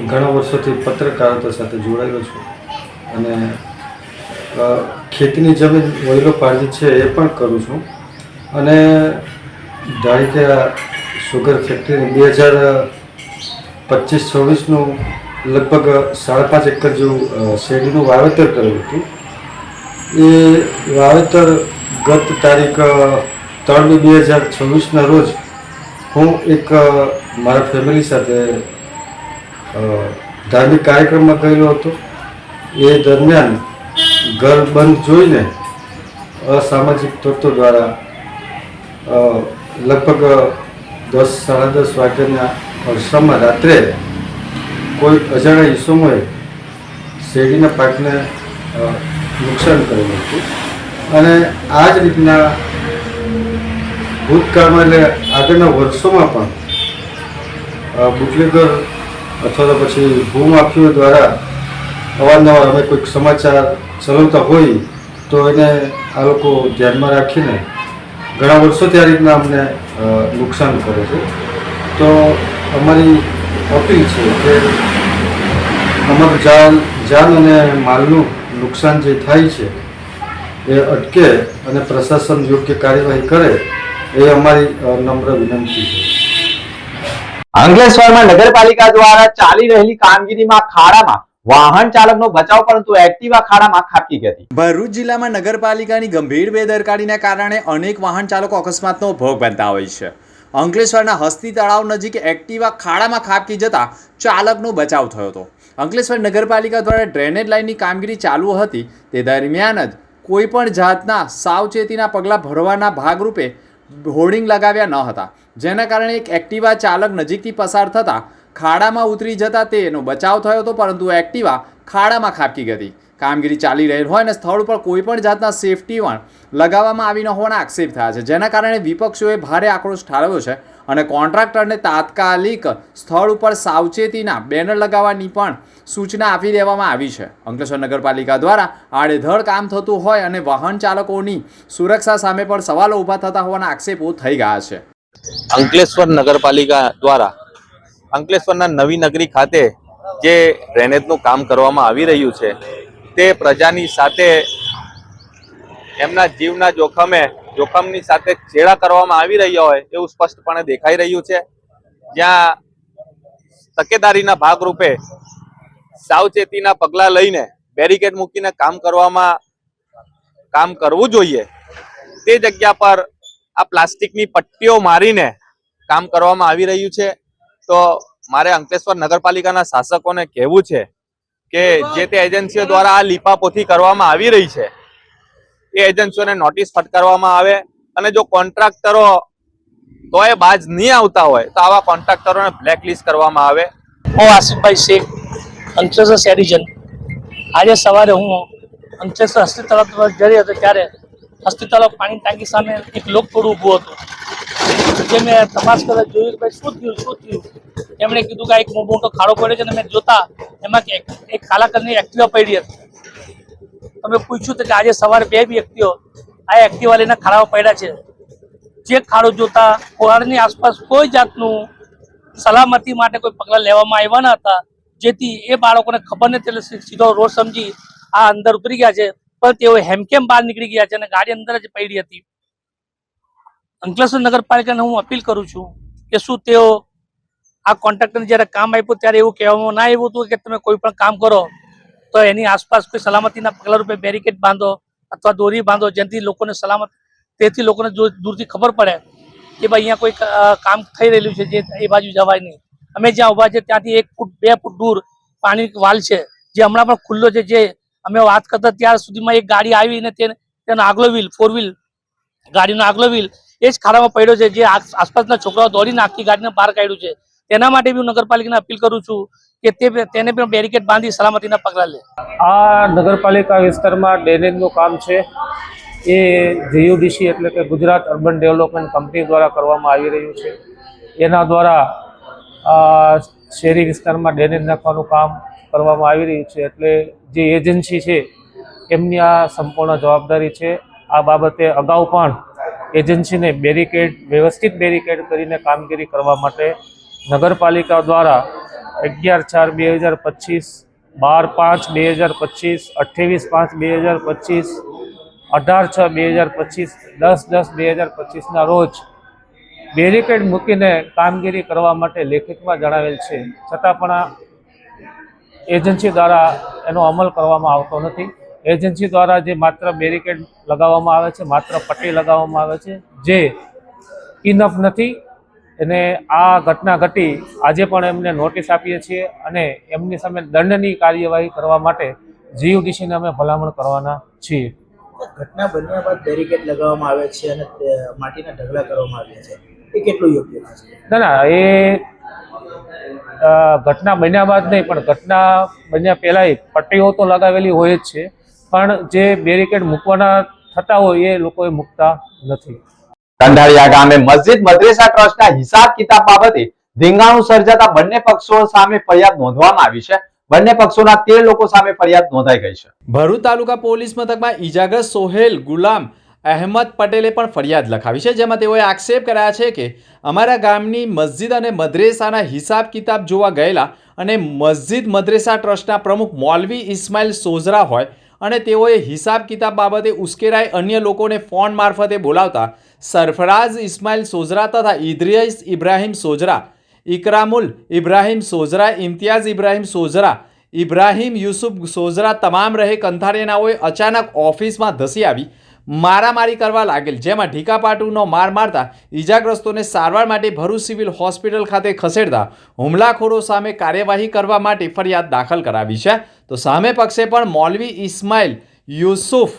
ઘણા વર્ષોથી પત્રકારતા સાથે જોડાયેલો છું અને ખેતીની જમીન વહીલોપાર્જિત છે એ પણ કરું છું. અને ધારી કે સુગર ફેક્ટરી 2025-26નું લગભગ 5.5 એકર જેવું શેરડીનું વાવેતર કરેલું હતું. એ વાવેતર ગત તારીખ 3/2/2026ના રોજ હું એક મારા ફેમિલી સાથે ધાર્મિક કાર્યક્રમમાં ગયેલો હતો. એ દરમિયાન ઘર બંધ જોઈને અસામાજિક તત્વો દ્વારા લગભગ 10-10:30 વાગ્યાના અરસામાં રાત્રે કોઈ અજાણ્યા ઈસમોએ શેરડીના પાકને નુકસાન કરેલું હતું. અને આ જ રીતના ભૂતકાળમાં એટલે આગળના વર્ષોમાં પણ બુટલેગર અથવા તો પછી ભૂમાફીઓ દ્વારા અવારનવાર અમે કોઈક સમાચાર ચલાવતા હોય તો એને આ લોકો ધ્યાનમાં રાખીને ઘણા વર્ષોથી આ રીતના અમને નુકસાન કરે છે. તો અમારી અપીલ છે કે અમારું જાન અને માલનું નુકસાન જે થાય છે એ અટકે અને પ્રશાસન યોગ્ય કાર્યવાહી કરે એ અમારી નમ્ર વિનંતી છે. અંકલેશ્વરમાં નગરપાલિકા દ્વારા ચાલી રહેલી કામગીરીમાં ખાડામાં વાહન ચાલકનો બચાવ, પરંતુ એક્ટિવા ખાડામાં ખાબકી ગઈ હતી. ભરૂચ જિલ્લામાં નગરપાલિકાની ગંભીર બેદરકારીના કારણે અનેક વાહન ચાલકો અકસ્માતનો ભોગ બનતા હોય છે. અંકલેશ્વરના હસ્તી તળાવ નજીક એક્ટિવા ખાડામાં ખાબકી જતા ચાલકનો બચાવ થયો હતો. અંકલેશ્વર નગરપાલિકા દ્વારા ડ્રેનેજ લાઇનની કામગીરી ચાલુ હતી તે દરમિયાન જ કોઈ પણ જાતના સાવચેતીના પગલાં ભરવાના ભાગરૂપે હોર્ડિંગ લગાવ્યા ન હતા, જેના કારણે એક એક્ટિવા ચાલક નજીકથી પસાર થતા ખાડામાં ઉતરી જતા તેનો બચાવ થયો હતો, પરંતુ એક્ટિવા ખાડામાં ખાબકી ગઈ હતી. કામગીરી ચાલી રહેલ હોય અને સ્થળ ઉપર કોઈ પણ જાતના સેફટી પણ લગાવવામાં આવી ન હોવાના આક્ષેપ થયા છે, જેના કારણે વિપક્ષોએ ભારે આક્રોશ ઠાલવ્યો છે અને કોન્ટ્રાક્ટરને તાત્કાલિક સ્થળ ઉપર સાવચેતીના બેનર લગાવવાની પણ સૂચના આપી દેવામાં આવી છે. અંકલેશ્વર નગરપાલિકા દ્વારા આડેધડ કામ થતું હોય અને વાહન ચાલકોની સુરક્ષા સામે પણ સવાલો ઊભા થતા હોવાના આક્ષેપો થઈ ગયા છે. અંકલેશ્વર નગરપાલિકા દ્વારા અંકલેશ્વરના નવી નગરી ખાતે જે ડ્રેનેજનું કામ કરવામાં આવી રહ્યું છે તે પ્રજાની સાથે એમના જીવના જોખમની સાથે છેડા કરવામાં આવી રહ્યા હોય એવું સ્પષ્ટપણે દેખાઈ રહ્યું છે. જ્યાં તકેદારીના ભાગરૂપે સાવચેતીના પગલાં લઈને બેરિકેડ મૂકીને કામ કરવું જોઈએ, તે જગ્યા પર આ પ્લાસ્ટિકની પટ્ટીઓ મારીને કામ કરવામાં આવી રહ્યું છે. તો મારે અંકલેશ્વર નગરપાલિકાના શાસકોને કહેવું છે કે જે તે એજન્સીઓ દ્વારા આ લીપાપોથી કરવામાં આવી રહી છે એ એજન્સીઓને નોટિસ ફટકારવામાં આવે અને જો કોન્ટ્રાક્ટરો તોય બાજ નહીં આવતા હોય તો આવા કોન્ટ્રાક્ટરોને બ્લેકલિસ્ટ કરવામાં આવે. હું આસિફભાઈ શેખ, અંકલેશ્વર શહેરીજન. આજે સવારે હું અંકલેશ્વર હસ્તી તળાવ જઈ હતો ત્યારે હસ્તી તળાવ પાણી ટાંકી સામે એક લોકટોળું ઊભું હતું. જે મેં તપાસ કરવા જોયું કે ભાઈ શું થયું. એમણે કીધું કે એક મોટો ખાડો પડ્યો છે અને મેં જોતા એમાં એક કાલા કલરની એક્ટિવા પડી હતી. તમે પૂછ્યું કે આજે સવારે 2 વ્યક્તિઓ આ એક્ટિવા લઈને ખાડામાં પડ્યા છે. જે ખાડો જોતા ખાડાની આસપાસ કોઈ જાતનું સલામતી માટે કોઈ પગલાં લેવામાં આવ્યા ન હતા, જેથી એ બાળકોને ખબર નથી એટલે સીધો રોડ સમજી આ અંદર ઉતરી ગયા છે, પણ તેઓ હેમકેમ બહાર નીકળી ગયા છે અને ગાડી અંદર જ પડી હતી. અંકલેશ્વર નગરપાલિકાને હું અપીલ કરું છું કે શું તેઓ આ કોન્ટ્રાક્ટરને જ્યારે કામ આપ્યું ત્યારે એવું કહેવામાં ના આવ્યું હતું કે તમે કોઈ પણ કામ કરો તો એની આસપાસ કોઈ સલામતીના પગલા રૂપે બેરિકેડ બાંધો અથવા દોરી બાંધો, જેથી લોકોને તેથી લોકોને દૂરથી ખબર પડે કે ભાઈ અહીંયા કોઈ કામ થઈ રહેલું છે, જે એ બાજુ જવાય નહીં. અમે જ્યાં ઊભા છે ત્યાંથી 1 ફૂટ 2 ફૂટ દૂર પાણી વાલ છે, જે હમણાં પણ ખુલ્લો છે. જે અમે વાત કરતા ત્યાર સુધીમાં એક ગાડી આવીને તેનો આગલો વ્હીલ 4 વ્હીલ ગાડીનો આગલો વ્હીલ એ જ ખાડામાં પડ્યો છે, જે આસપાસના છોકરાઓ દોડીને આખી ગાડીને બહાર કાઢ્યું છે. તેના માટે બી હું નગરપાલિકાને અપીલ કરું છું કે તેને પણ બેરિકેડ બાંધી સલામતીના પગલાં લે. આ નગરપાલિકા વિસ્તારમાં ડ્રેનેજનું કામ છે એ જીયુડીસી એટલે કે ગુજરાત અર્બન ડેવલપમેન્ટ કંપની દ્વારા કરવામાં આવી રહ્યું છે. એના દ્વારા શહેરી વિસ્તારમાં ડ્રેનેજ નાખવાનું કામ કરવામાં આવી રહ્યું છે. એટલે જે એજન્સી છે એમની આ સંપૂર્ણ જવાબદારી છે. આ બાબતે અગાઉ પણ એજન્સીને વ્યવસ્થિત બેરિકેડ કરીને કામગીરી કરવા માટે નગરપાલિકા દ્વારા 11/4/2025, 12/5/2025, 28/5/2025, 18/6/2025, 10/10/2025ના રોજ બેરિકેડ મૂકીને કામગીરી કરવા માટે લેખિતમાં જણાવેલ છે. છતાં પણ આ એજન્સી દ્વારા એનો અમલ કરવામાં આવતો નથી. એજન્સી દ્વારા જે માત્ર બેરિકેડ લગાવવામાં આવે છે, માત્ર પટ્ટી લગાવવામાં આવે છે, જે ઇનફ નથી. અને આ ઘટના ઘટી આજે પણ એમને નોટિસ આપીએ છીએ અને એમની સામે દંડની કાર્યવાહી કરવા માટે જીયુડીસીને અમે ભલામણ કરવાના છીએ. ઘટના બન્યા બાદ બેરિકેડ લગાવવામાં આવે છે અને માટીના ઢગલા કરવામાં આવ્યા છે, એ કેટલું યોગ્ય છે? ના, એ ઘટના બન્યા બાદ નહીં, પણ ઘટના બન્યા પહેલાંય પટ્ટીઓ તો લગાવેલી હોય જ છે, પણ જે બેરિકેડ મૂકવાના થતા હોય એ લોકોએ મૂકતા નથી. કંઢાળિયા ગામે મસ્જિદ મદ્રેસા ટ્રસ્ટના હિસાબ કિતાબ બાબતે ધીંગાણું સર્જાતા બંને પક્ષો સામે ફરિયાદ નોંધવામાં આવી છે. બંને પક્ષોના 13 લોકો સામે ફરિયાદ નોંધાઈ ગઈ છે. ભરૂચ તાલુકા પોલીસ મથકમાં ઇજાગ્રસ્ત સોહેલ ગુલામ અહેમદ પટેલે પણ ફરિયાદ લખાવી છે, જેમાં તેઓએ આક્ષેપ કર્યા છે કે અમારા ગામની મસ્જિદ અને મદ્રેસાના હિસાબ કિતાબ જોવા ગયેલા અને મસ્જિદ મદ્રેસા ટ્રસ્ટના પ્રમુખ મૌલવી ઇસ્માઇલ સોઝરા હોય અને તેઓએ હિસાબ કિતાબ બાબતે ઉશ્કેરાઈ અન્ય લોકોને ફોન મારફતે બોલાવતા સરફરાઝ ઇસ્માઇલ સોઝરા તથા ઇદ્રિસ ઇબ્રાહિમ સોઝરા, ઇકરામુલ ઇબ્રાહિમ સોઝરા, ઇમ્તિયાઝ ઇબ્રાહિમ સોઝરા, ઇબ્રાહિમ યુસુફ સોઝરા તમામ રહે કંથારિયાનાઓએ અચાનક ઓફિસમાં ધસી આવી મારામારી કરવા લાગેલ, જેમાં ઢીકાપાટુનો માર મારતા ઈજાગ્રસ્તોને સારવાર માટે ભરૂચ સિવિલ હોસ્પિટલ ખાતે ખસેડતા હુમલાખોરો સામે કાર્યવાહી કરવા માટે ફરિયાદ દાખલ કરાવી છે. તો સામે પક્ષે પણ મૌલવી ઇસ્માઇલ યુસુફ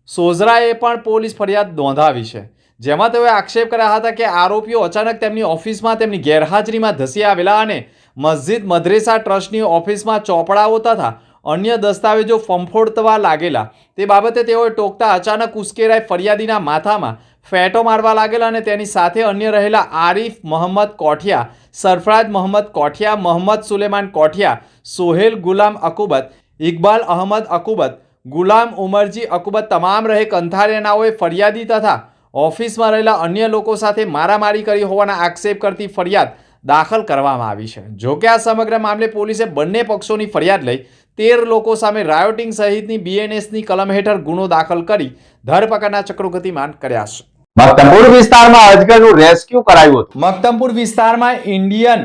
સોઝરાએ પણ પોલીસ ફરિયાદ નોંધાવી છે, જેમાં તેઓએ આક્ષેપ કર્યા હતા કે આરોપીઓ અચાનક તેમની ઓફિસમાં તેમની ગેરહાજરીમાં ધસી આવેલા અને મસ્જિદ મદ્રેસા ટ્રસ્ટની ઓફિસમાં ચોપડાઓ તથા અન્ય દસ્તાવેજો ફંફોડવા લાગેલા. તે બાબતે તેઓએ ટોકતા અચાનક ઉશ્કેરાઈ ફરિયાદીના માથામાં ફેંટો મારવા લાગેલા અને તેની સાથે અન્ય રહેલા આરિફ મોહમ્મદ કોઠિયા, સરફરાજ મોહમ્મદ કોઠિયા, મોહમ્મદ સુલેમાન કોઠિયા, સોહેલ ગુલામ અકુબત, ઇકબાલ અહમદ અકુબત, ગુલામ ઉમરજી અકુબત તમામ રહે કંથારિયાનાઓએ ફરિયાદી તથા ઓફિસમાં રહેલા અન્ય લોકો સાથે મારામારી કરી હોવાના આક્ષેપ કરતી ફરિયાદ દાખલ કરવામાં આવી છે. જોકે આ સમગ્ર મામલે પોલીસે બંને પક્ષોની ફરિયાદ લઈ 13 લોકો સામે રાયોટિંગ સહિતની BNSની કલમ હેઠળ ગુનો દાખલ કરી ધરપકડના ચક્રો ગતિમાન કર્યા છે. મક્તમપુર વિસ્તારમાં અજગરનું રેસ્ક્યુ કરાયું હતું. મક્તમપુર વિસ્તારમાં ઇન્ડિયન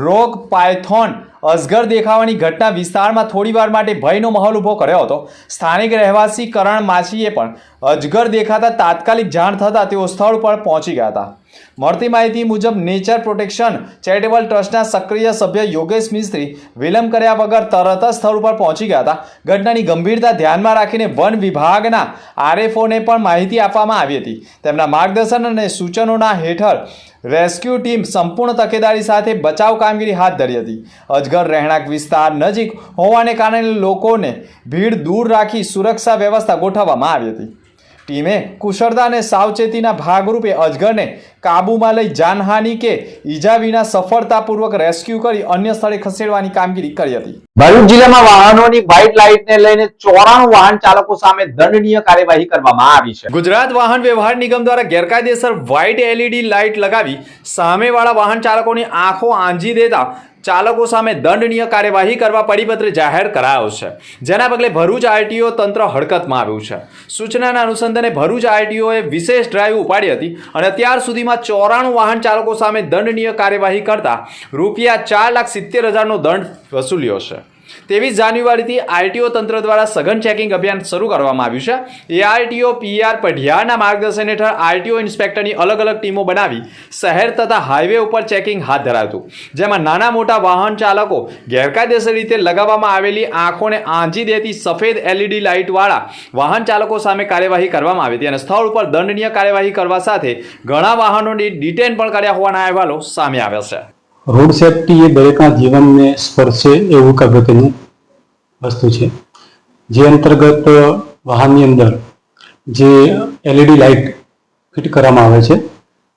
રોક પાયથોન અજગર દેખાવાની ઘટના વિસ્તારમાં થોડીવાર માટે ભયનો માહોલ ઊભો કર્યો હતો. સ્થાનિક રહેવાસી કરણ માછીએ પણ અજગર દેખાતા તાત્કાલિક જાણ થતાં તેઓ સ્થળ પર પહોંચી ગયા હતા. મળતી માહિતી મુજબ નેચર પ્રોટેક્શન ચેરિટેબલ ટ્રસ્ટના સક્રિય સભ્ય યોગેશ મિસ્ત્રી વિલંબ કર્યા વગર તરત જ સ્થળ પર પહોંચી ગયા હતા. ઘટનાની ગંભીરતા ધ્યાનમાં રાખીને વન વિભાગના RFOને પણ માહિતી આપવામાં આવી હતી. તેમના માર્ગદર્શન અને સૂચનોના હેઠળ રેસ્ક્યુ ટીમ સંપૂર્ણ તકેદારી સાથે બચાવ કામગીરી હાથ ધરી હતી. અજગર રહેણાંક વિસ્તાર નજીક હોવાને કારણે લોકોને ભીડ દૂર રાખી સુરક્ષા વ્યવસ્થા ગોઠવવામાં આવી હતી. ટીમે કુશળતા અને સાવચેતીના ભાગરૂપે અજગરને કાબૂમાં લઈ જાનહાનિ કે ઈજા વિના સફળતાપૂર્વક રેસ્ક્યુ કરી અન્ય સ્થળે ખસેડવાની કામગીરી કરી હતી. ભરૂચ જિલ્લામાં વાહનોની વ્હાઇટ લાઇટને લઈને 94 વાહન ચાલકો સામે દંડનીય કાર્યવાહી કરવામાં આવી છે. ગુજરાત વાહન વ્યવહાર નિગમ દ્વારા ગેરકાયદેસર વ્હાઇટ LED લાઇટ લગાવી સામેવાળા વાહન ચાલકોની આંખો આંજી દેતા ચાલકો સામે દંડનીય કાર્યવાહી કરવા પરિપત્ર જાહેર કરાયો છે, જેના પગલે ભરૂચ RTO તંત્ર હડકતમાં આવ્યું છે. સૂચનાના અનુસંધાને ભરૂચ RTOએ વિશેષ ડ્રાઈવ ઉપાડી હતી અને અત્યાર સુધીમાં 94 વાહન ચાલકો સામે દંડનીય કાર્યવાહી કરતા ₹4,70,000નો દંડ વસૂલ્યો છે. 23 જાન્યુઆરીથી આરટીઓ તંત્ર દ્વારા સઘન ચેકિંગ અભિયાન શરૂ કરવામાં આવ્યું છે. એઆરટીઓ પીઆર પઢિયારના માર્ગદર્શન હેઠળ આરટીઓ ઇન્સ્પેક્ટરની અલગ અલગ ટીમો બનાવી શહેર તથા હાઈવે ઉપર ચેકિંગ હાથ ધરાતું, જેમાં નાના મોટા વાહન ચાલકો ગેરકાયદેસર રીતે લગાવવામાં આવેલી આંખોને આંજી દેતી સફેદ LED લાઇટવાળા વાહન ચાલકો સામે કાર્યવાહી કરવામાં આવી હતી અને સ્થળ ઉપર દંડનીય કાર્યવાહી કરવા સાથે ઘણા વાહનોની ડિટેન પણ કર્યા હોવાના અહેવાલો સામે આવ્યા છે. રોડ સેફટી એ દરેકના જીવનને સ્પર્શે એવું એક અગત્યનું વસ્તુ છે, જે અંતર્ગત વાહનની અંદર જે LED લાઇટ ફિટ કરવામાં આવે છે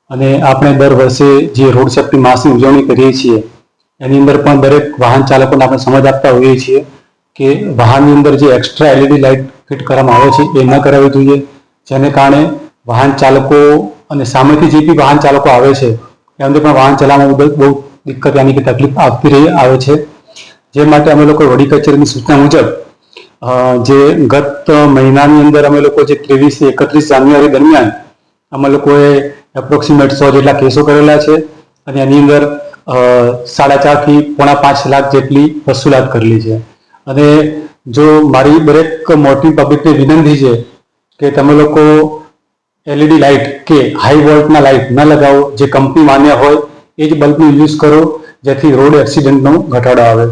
અને આપણે દર વર્ષે જે રોડ સેફટી માસની ઉજવણી કરીએ છીએ એની અંદર પણ દરેક વાહન ચાલકોને આપણે સમજ આપતા હોઈએ છીએ કે વાહનની અંદર જે એક્સ્ટ્રા LED લાઇટ ફિટ કરવામાં આવે છે એ ન કરાવવી જોઈએ, જેને કારણે વાહન ચાલકો અને સામેથી જે બી વાહન ચાલકો આવે છે એમને પણ વાહન ચલાવવામાં બહુ દિક્કત યાની કે તકલીફ આવતી આવે છે. જે માટે અમે લોકો વડી કચેરીની સૂચના મુજબ જે ગત મહિનાની અંદર અમે લોકો જે 23 થી 31 જાન્યુઆરી દરમિયાન અમે લોકોએ એપ્રોક્સિમેટ 100 જેટલા કેસો કરેલા છે અને એની અંદર 4.5 થી 5.5 લાખ જેટલી વસૂલાત કરેલી છે. અને જો મારી દરેક મોટી પબ્લિકને વિનંતી છે કે તમે લોકો LED લાઇટ કે હાઈ વોલ્ટના લાઇટ ન લગાવો, જે કંપની માન્ય હોય એ જ બલ્બનો યુઝ કરો, જેથી રોડ એક્સિડન્ટનો ઘટાડો આવે.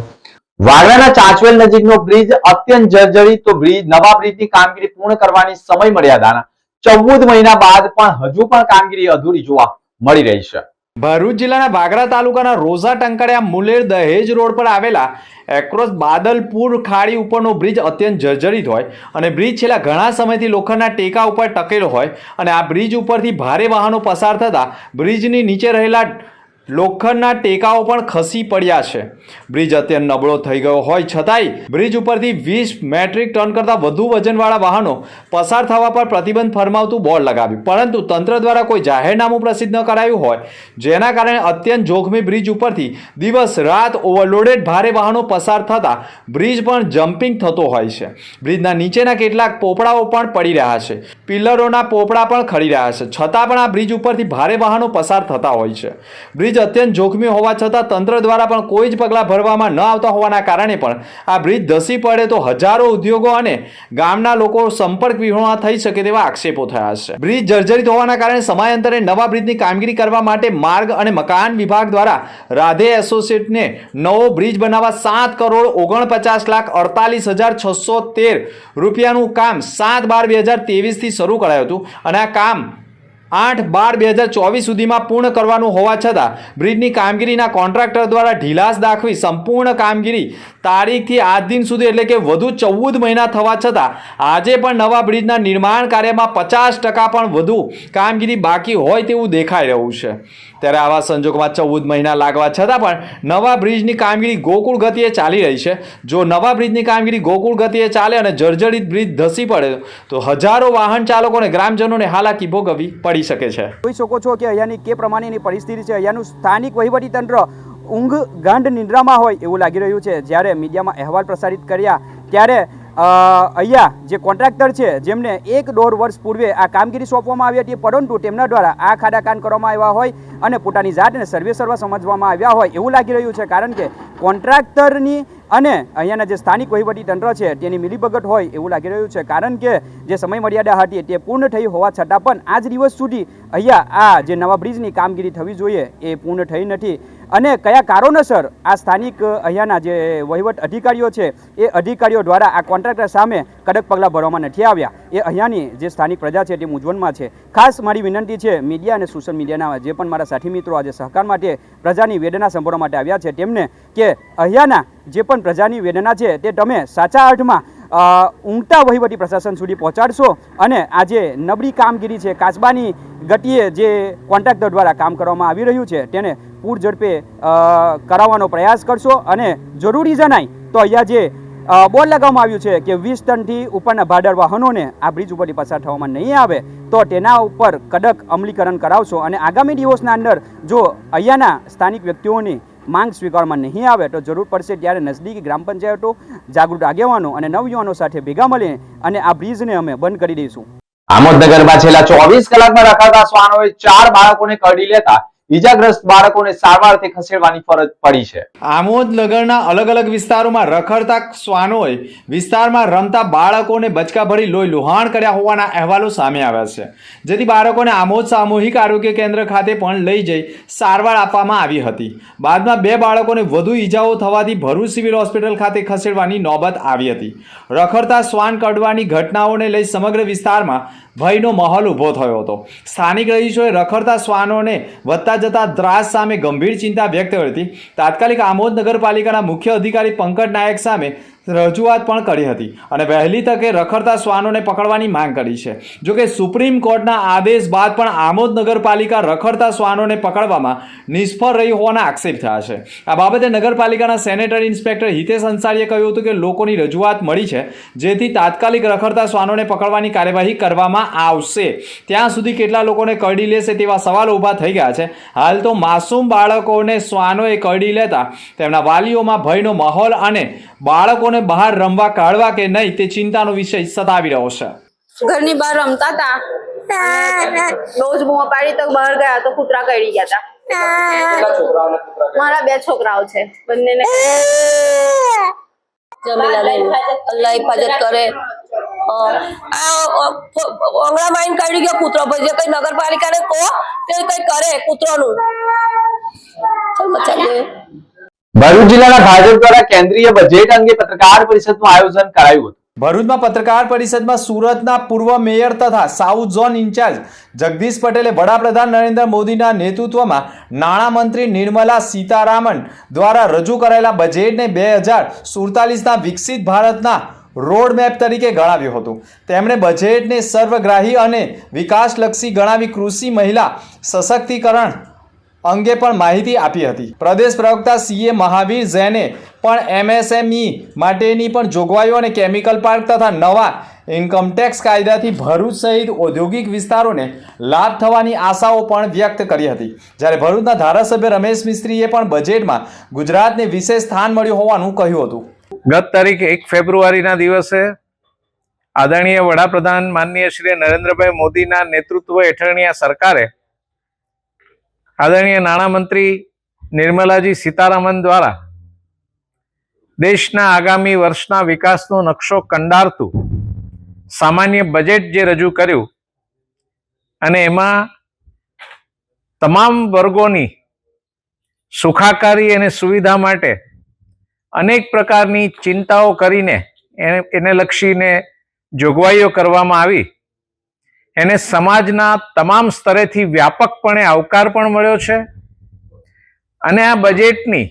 વાગરાના ચાંચવેલ નજીકનો બ્રિજ અત્યંત જર્જરિત, તો નવા બ્રિજની કામગીરી પૂર્ણ કરવાની સમય મર્યાદાના 14 મહિના બાદ પણ હજુ પણ કામગીરી અધૂરી જોવા મળી રહી છે. ભરૂચ જિલ્લાના વાગરા તાલુકાના રોઝા ટંકારિયા મુલેર દહેજ રોડ પર આવેલા એક્રોસ બાદલપુર ખાડી ઉપરનો બ્રિજ અત્યંત જર્જરિત હોય અને બ્રિજ છેલ્લા ઘણા સમયથી લોખંડના ટેકા ઉપર ટકેલો હોય અને આ બ્રિજ ઉપરથી ભારે વાહનો પસાર થતા બ્રિજની નીચે રહેલા લોખંડના ટેકાઓ પણ ખસી પડ્યા છે. બ્રિજ અત્યંત નબળો થઈ ગયો હોય છતાંય બ્રિજ ઉપરથી 20 મેટ્રિક ટન કરતાં વધુ વજનવાળા વાહનો પસાર થવા પર પ્રતિબંધ ફરમાવતું બોર્ડ લગાવ્યું, પરંતુ તંત્ર દ્વારા કોઈ જાહેરનામું પ્રસિદ્ધ ન કરાયું હોય, જેના કારણે અત્યંત જોખમી બ્રિજ ઉપરથી દિવસ રાત ઓવરલોડેડ ભારે વાહનો પસાર થતા બ્રિજ પણ જમ્પિંગ થતો હોય છે. બ્રિજના નીચેના કેટલાક પોપડાઓ પણ પડી રહ્યા છે, પિલ્લરોના પોપડા પણ ખરી રહ્યા છે, છતાં પણ આ બ્રિજ ઉપરથી ભારે વાહનો પસાર થતા હોય છે. બ્રિજ અત્યંત જોખમી હોવા છતાં તંત્ર દ્વારા પણ કોઈ જ પગલાં ભરવામાં ન આવતા હોવાના કારણે પણ આ બ્રિજ ધસી પડે તો હજારો ઉદ્યોગો અને ગામના લોકો સંપર્ક વિહોણા થઈ શકે તેવા આક્ષેપો થયા છે. બ્રિજ જર્જરિત હોવાના કારણે સમયાંતરે નવા બ્રિજની કામગીરી કરવા માટે માર્ગ અને મકાન વિભાગ દ્વારા રાધે એસોસિએટને નવો બ્રિજ બનાવવા 7,49,48,613 રૂપિયાનું કામ 7/12/2023 થી શરૂ કરાયું હતું અને આ કામ 8/12/2024 સુધીમાં પૂર્ણ કરવાનું હોવા છતાં બ્રિજની કામગીરીના કોન્ટ્રાક્ટર દ્વારા ઢીલાસ દાખવી સંપૂર્ણ કામગીરી તારીખથી આજ દિન સુધી એટલે કે વધુ 14 મહિના થવા છતાં આજે પણ નવા બ્રિજના નિર્માણ કાર્યમાં 50% પણ વધુ કામગીરી બાકી હોય તેવું દેખાઈ રહ્યું છે. ત્યારે આવા સંજોગોમાં 14 મહિના લાગવા છતાં પણ નવા બ્રિજની કામગીરી ગોકુળ ગતિએ ચાલી રહી છે. જો નવા બ્રિજની કામગીરી ગોકુળ ગતિએ ચાલે અને જર્જરિત બ્રિજ ધસી પડે તો હજારો વાહન ચાલકો અને ગ્રામજનોને હાલાકી ભોગવવી પડી શકે છે. જોઈ શકો છો કે અહીંયાની કે પ્રમાણેની પરિસ્થિતિ છે. અહીંયાનું સ્થાનિક વહીવટીતંત્ર ઊંઘ ગાંઠ નિંદ્રામાં હોય એવું લાગી રહ્યું છે. જ્યારે મીડિયામાં અહેવાલ પ્રસારિત કર્યા ત્યારે અહીંયા જે કોન્ટ્રાક્ટર છે જેમને 1-1.5 વર્ષ પૂર્વે આ કામગીરી સોંપવામાં આવી હતી, પરંતુ તેમના દ્વારા આ ખાડાકાન કરવામાં આવ્યા હોય અને પોતાની જાતને સર્વેસર્વા સમજવામાં આવ્યા હોય એવું લાગી રહ્યું છે. કારણ કે કોન્ટ્રાક્ટરની અને અહીંયાના જે સ્થાનિક વહીવટીતંત્ર છે તેની મિલીભગત હોય એવું લાગી રહ્યું છે. કારણ કે જે સમય મર્યાદા હતી તે પૂર્ણ થઈ હોવા છતાં પણ આજ દિવસ સુધી અહીંયા આ જે નવા બ્રિજની કામગીરી થવી જોઈએ એ પૂર્ણ થઈ નથી. અને કયા કારણોસર આ સ્થાનિક અહીંયાના જે વહીવટ અધિકારીઓ છે એ અધિકારીઓ દ્વારા આ કોન્ટ્રાક્ટર સામે કડક પગલાં ભરવામાં નથી આવ્યા એ અહીંયાની જે સ્થાનિક પ્રજા છે તે મૂંઝવણમાં છે. ખાસ મારી વિનંતી છે મીડિયા અને સોશિયલ મીડિયાના જે પણ મારા સાથી મિત્રો આજે સહકાર માટે પ્રજાની વેદના સાંભળવા માટે આવ્યા છે તેમને કે અહીંયાના જે પણ પ્રજાની વેદના છે તે તમે સાચા અર્થમાં ઊંઘતા વહીવટી પ્રશાસન સુધી પહોંચાડશો અને આ જે નબળી કામગીરી છે, કાચબાની ગતિએ જે કોન્ટ્રાક્ટર દ્વારા કામ કરવામાં આવી રહ્યું છે તેને પૂર ઝડપે કરાવવાનો પ્રયાસ કરશો. અને જરૂરી જણાય તો અહીંયા જે બોર્ડ લગાવવામાં આવ્યું છે કે 20 ટનથી ઉપરના ભાડા વાહનોને આ બ્રિજ ઉપરથી પસાર થવામાં નહીં આવે તો તેના ઉપર કડક અમલીકરણ કરાવશો. અને આગામી દિવસના અંદર જો અહીંયાના સ્થાનિક વ્યક્તિઓની માંગ સ્વીકારવામાં નહીં આવે તો જરૂર પડશે ત્યારે નજદીકી ગ્રામ પંચાયતો, જાગૃત આગેવાનો અને નવયુવાનો સાથે ભેગા મળીને અને આ બ્રિજને અમે બંધ કરી દઈશું. આમોદનગરમાં છેલ્લા 24 કલાકમાં રખડતા શ્વાનોએ 4 બાળકોને કરડી લેતા ઈજાગ્રસ્ત બાળકોને સારવારથી ખસેડવાની ફરજ પડી છે. આમોદ નગરના અલગ અલગ વિસ્તારોમાં રખડતા શ્વાનોએ વિસ્તારમાં રમતા બાળકોને બચકા ભરી લોહી લુહાણ કર્યા હોવાના અહેવાલો સામે આવ્યા છે, જેથી બાળકોને આમોદ સામૂહિક આરોગ્ય કેન્દ્ર ખાતે પણ લઈ જઈ સારવાર આપવામાં આવી હતી. બાદમાં 2 બાળકોને વધુ ઈજાઓ થવાથી ભરૂચ સિવિલ હોસ્પિટલ ખાતે ખસેડવાની નોબત આવી હતી. રખડતા શ્વાન કરડવાની ઘટનાઓને લઈ સમગ્ર વિસ્તારમાં ભયનો માહોલ ઊભો થયો હતો. સ્થાનિક રહીશોએ રખડતા શ્વાનોને વધતા જતા ત્રાસ સામે ગંભીર ચિંતા વ્યક્ત કરી હતી. તાત્કાલિક આમોદ નગરપાલિકાના મુખ્ય અધિકારી પંકજ નાયક સામે રજૂઆત પણ કરી હતી અને વહેલી તકે રખડતા શ્વાનોને પકડવાની માંગ કરી છે. જોકે સુપ્રીમ કોર્ટના આદેશ બાદ પણ આમોદ નગરપાલિકા રખડતા શ્વાનોને પકડવામાં નિષ્ફળ રહી હોવાના આક્ષેપ થયા છે. આ બાબતે નગરપાલિકાના સેનેટરી ઇન્સ્પેક્ટર હિતેશ અંસારીએ કહ્યું હતું કે લોકોની રજૂઆત મળી છે, જેથી તાત્કાલિક રખડતા શ્વાનોને પકડવાની કાર્યવાહી કરવામાં આવશે. ત્યાં સુધી કેટલા લોકોને કરડી લેશે તેવા સવાલો ઊભા થઈ ગયા છે. હાલ તો માસૂમ બાળકોને શ્વાનોએ કરડી લેતા તેમના વાલીઓમાં ભયનો માહોલ અને બાળકોને બહાર રમવા કાઢવા કે નહીં તે ચિંતાનો વિષય સતાવી રહ્યો છે. ઘરની બહાર રમતા હતા, રોજ બૂમો પાડી તો બહાર ગયા તો કૂતરા કરડી ગયા હતા. મારા 2 છોકરાઓ છે, બંનેને અલ્લાહ હિફાજત કરે. ઓંગળા માઈન કાઢી ગયો કૂતરો, જે કઈ નગરપાલિકાને કહો તે કઈ કરે કૂતરોનું. ભરૂચ જિલ્લાના ભાજપ દ્વારા કેન્દ્રીય બજેટ અંગે પત્રકાર પરિષદનું આયોજન કરાયું હતું. ભરૂચમાં પત્રકાર પરિષદમાં સુરતના પૂર્વ મેયર તથા સાઉથ ઝોન ઇન્ચાર્જ જગદીશ પટેલે વડાપ્રધાન નરેન્દ્ર મોદીના નેતૃત્વમાં નાણામંત્રી નિર્મલા સીતારામન દ્વારા રજૂ કરાયેલા બજેટને 2047ના વિકસિત ભારતના રોડમેપ તરીકે ગણાવ્યું હતું. તેમણે બજેટને સર્વગ્રાહી અને વિકાસલક્ષી ગણાવી કૃષિ, મહિલા સશક્તિકરણ અંગે પણ માહિતી આપી હતી. પ્રદેશ પ્રવક્તા CA મહાવીર જૈને પણ MSME માટેની પણ જોગવાઈઓ અને કેમિકલ પાર્ક તથા નવા ઇન્કમટેક્સ કાયદાથી ભરૂચ સહિત ઔદ્યોગિક વિસ્તારોને લાભ થવાની આશાઓ પણ વ્યક્ત કરી હતી. જ્યારે ભરૂચના ધારાસભ્ય રમેશ મિસ્ત્રીએ પણ બજેટમાં ગુજરાતને વિશેષ સ્થાન મળ્યું હોવાનું કહ્યું હતું. ગત તારીખ 1 ફેબ્રુઆરીના દિવસે આદરણીય વડાપ્રધાન માનનીય શ્રી નરેન્દ્રભાઈ મોદીના નેતૃત્વ હેઠળની આ સરકારે આદરણીય નાણામંત્રી નિર્મલાજી સીતારામન દ્વારા દેશના આગામી વર્ષના વિકાસનો નકશો કંડારતું સામાન્ય બજેટ જે રજૂ કર્યું અને એમાં તમામ વર્ગોની સુખાકારી અને સુવિધા માટે અનેક પ્રકારની ચિંતાઓ કરીને એને લક્ષીને જોગવાઈઓ કરવામાં આવી. એને સમાજના તમામ સ્તરેથી વ્યાપકપણે આવકાર પણ મળ્યો છે અને આ બજેટની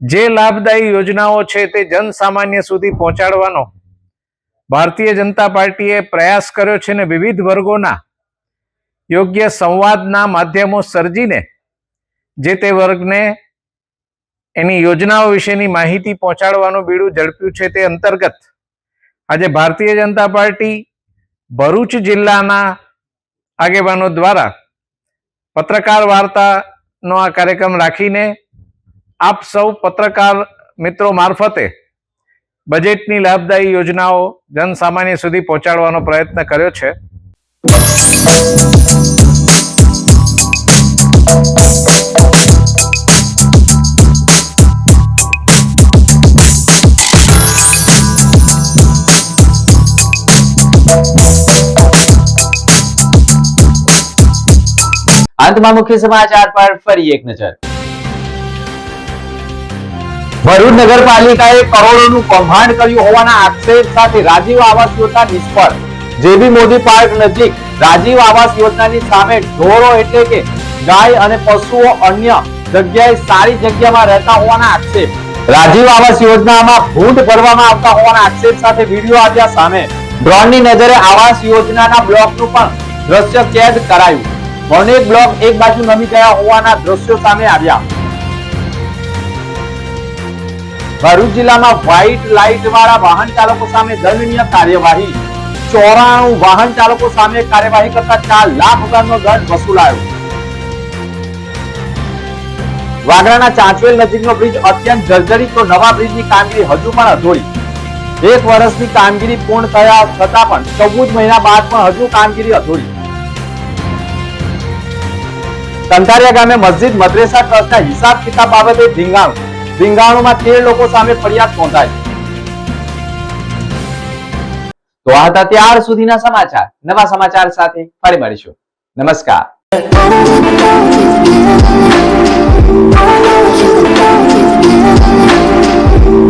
જે લાભદાયી યોજનાઓ છે તે જનસામાન્ય સુધી પહોંચાડવાનો ભારતીય જનતા પાર્ટીએ પ્રયાસ કર્યો છે અને વિવિધ વર્ગોના યોગ્ય સંવાદના માધ્યમો સર્જીને જે તે વર્ગને એની યોજનાઓ વિશેની માહિતી પહોંચાડવાનું બીડું ઝડપ્યું છે. તે અંતર્ગત આજે ભારતીય જનતા પાર્ટી ભરૂચ જિલ્લાના આગેવાનો દ્વારા પત્રકાર વાર્તાનો આ કાર્યક્રમ રાખીને આપ સૌ પત્રકાર મિત્રો મારફતે બજેટની લાભદાયી યોજનાઓ જનસામાન્ય સુધી પહોંચાડવાનો પ્રયત્ન કર્યો છે. અંતમાં મુખ્ય સમાચાર પર ફરી એક નજર. ભરૂચ નગરપાલિકાએ કરોડોનું કૌભાંડ કર્યું હોવાના આક્ષેપ સાથે રાજીવ આવાસ યોજના નિષ્ફળ. જેબી મોદી પાર્ક નજીક રાજીવ આવાસ યોજનાની સામે ઢોરો એટલે કે ગાય અને પશુઓ અન્ય જગ્યાએ સારી જગ્યામાં રહેતા હોવાના આક્ષેપ. રાજીવ આવાસ યોજનામાં ભૂંડ ભરવામાં આવતા હોવાના આક્ષેપ સાથે વિડીયો આવ્યા સામે. ડ્રોનની નજરે આવાસ યોજનાના બ્લોકનું પણ દ્રશ્ય કેદ કરાયું. અનેક બ્લોક એક બાજુ નમી ગયા હોવાના દ્રશ્યો સામે આવ્યા. ભરૂચ જિલ્લામાં વ્હાઇટ લાઇટ વાળા વાહન ચાલકો સામે દંડનીય કાર્યવાહી. 94 વાહન ચાલકો સામે કાર્યવાહી કરતા 4 લાખ રૂપિયાનો દંડ વસૂલાયો. વાગરાના ચાંચવેલ નજીકનો બ્રિજ અત્યંત જર્જરિત તો નવા બ્રિજની કામગીરી હજુ પણ અધૂરી. 1 વર્ષની કામગીરી પૂર્ણ થયા છતાં પણ 14 મહિના બાદ પણ હજુ કામગીરી અધૂરી. કંથારિયા ગામે મસ્જિદ મદ્રેસા ટ્રસ્ટના હિસાબ કિતાબ બાબતે ધીંગાણુમાં 13 લોકો સામે ફરિયાદ નોંધાઈ. તો આ હતા ત્યાર સુધીના સમાચાર. નવા સમાચાર સાથે ફરી મળીશું. નમસ્કાર.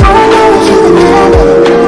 I know you can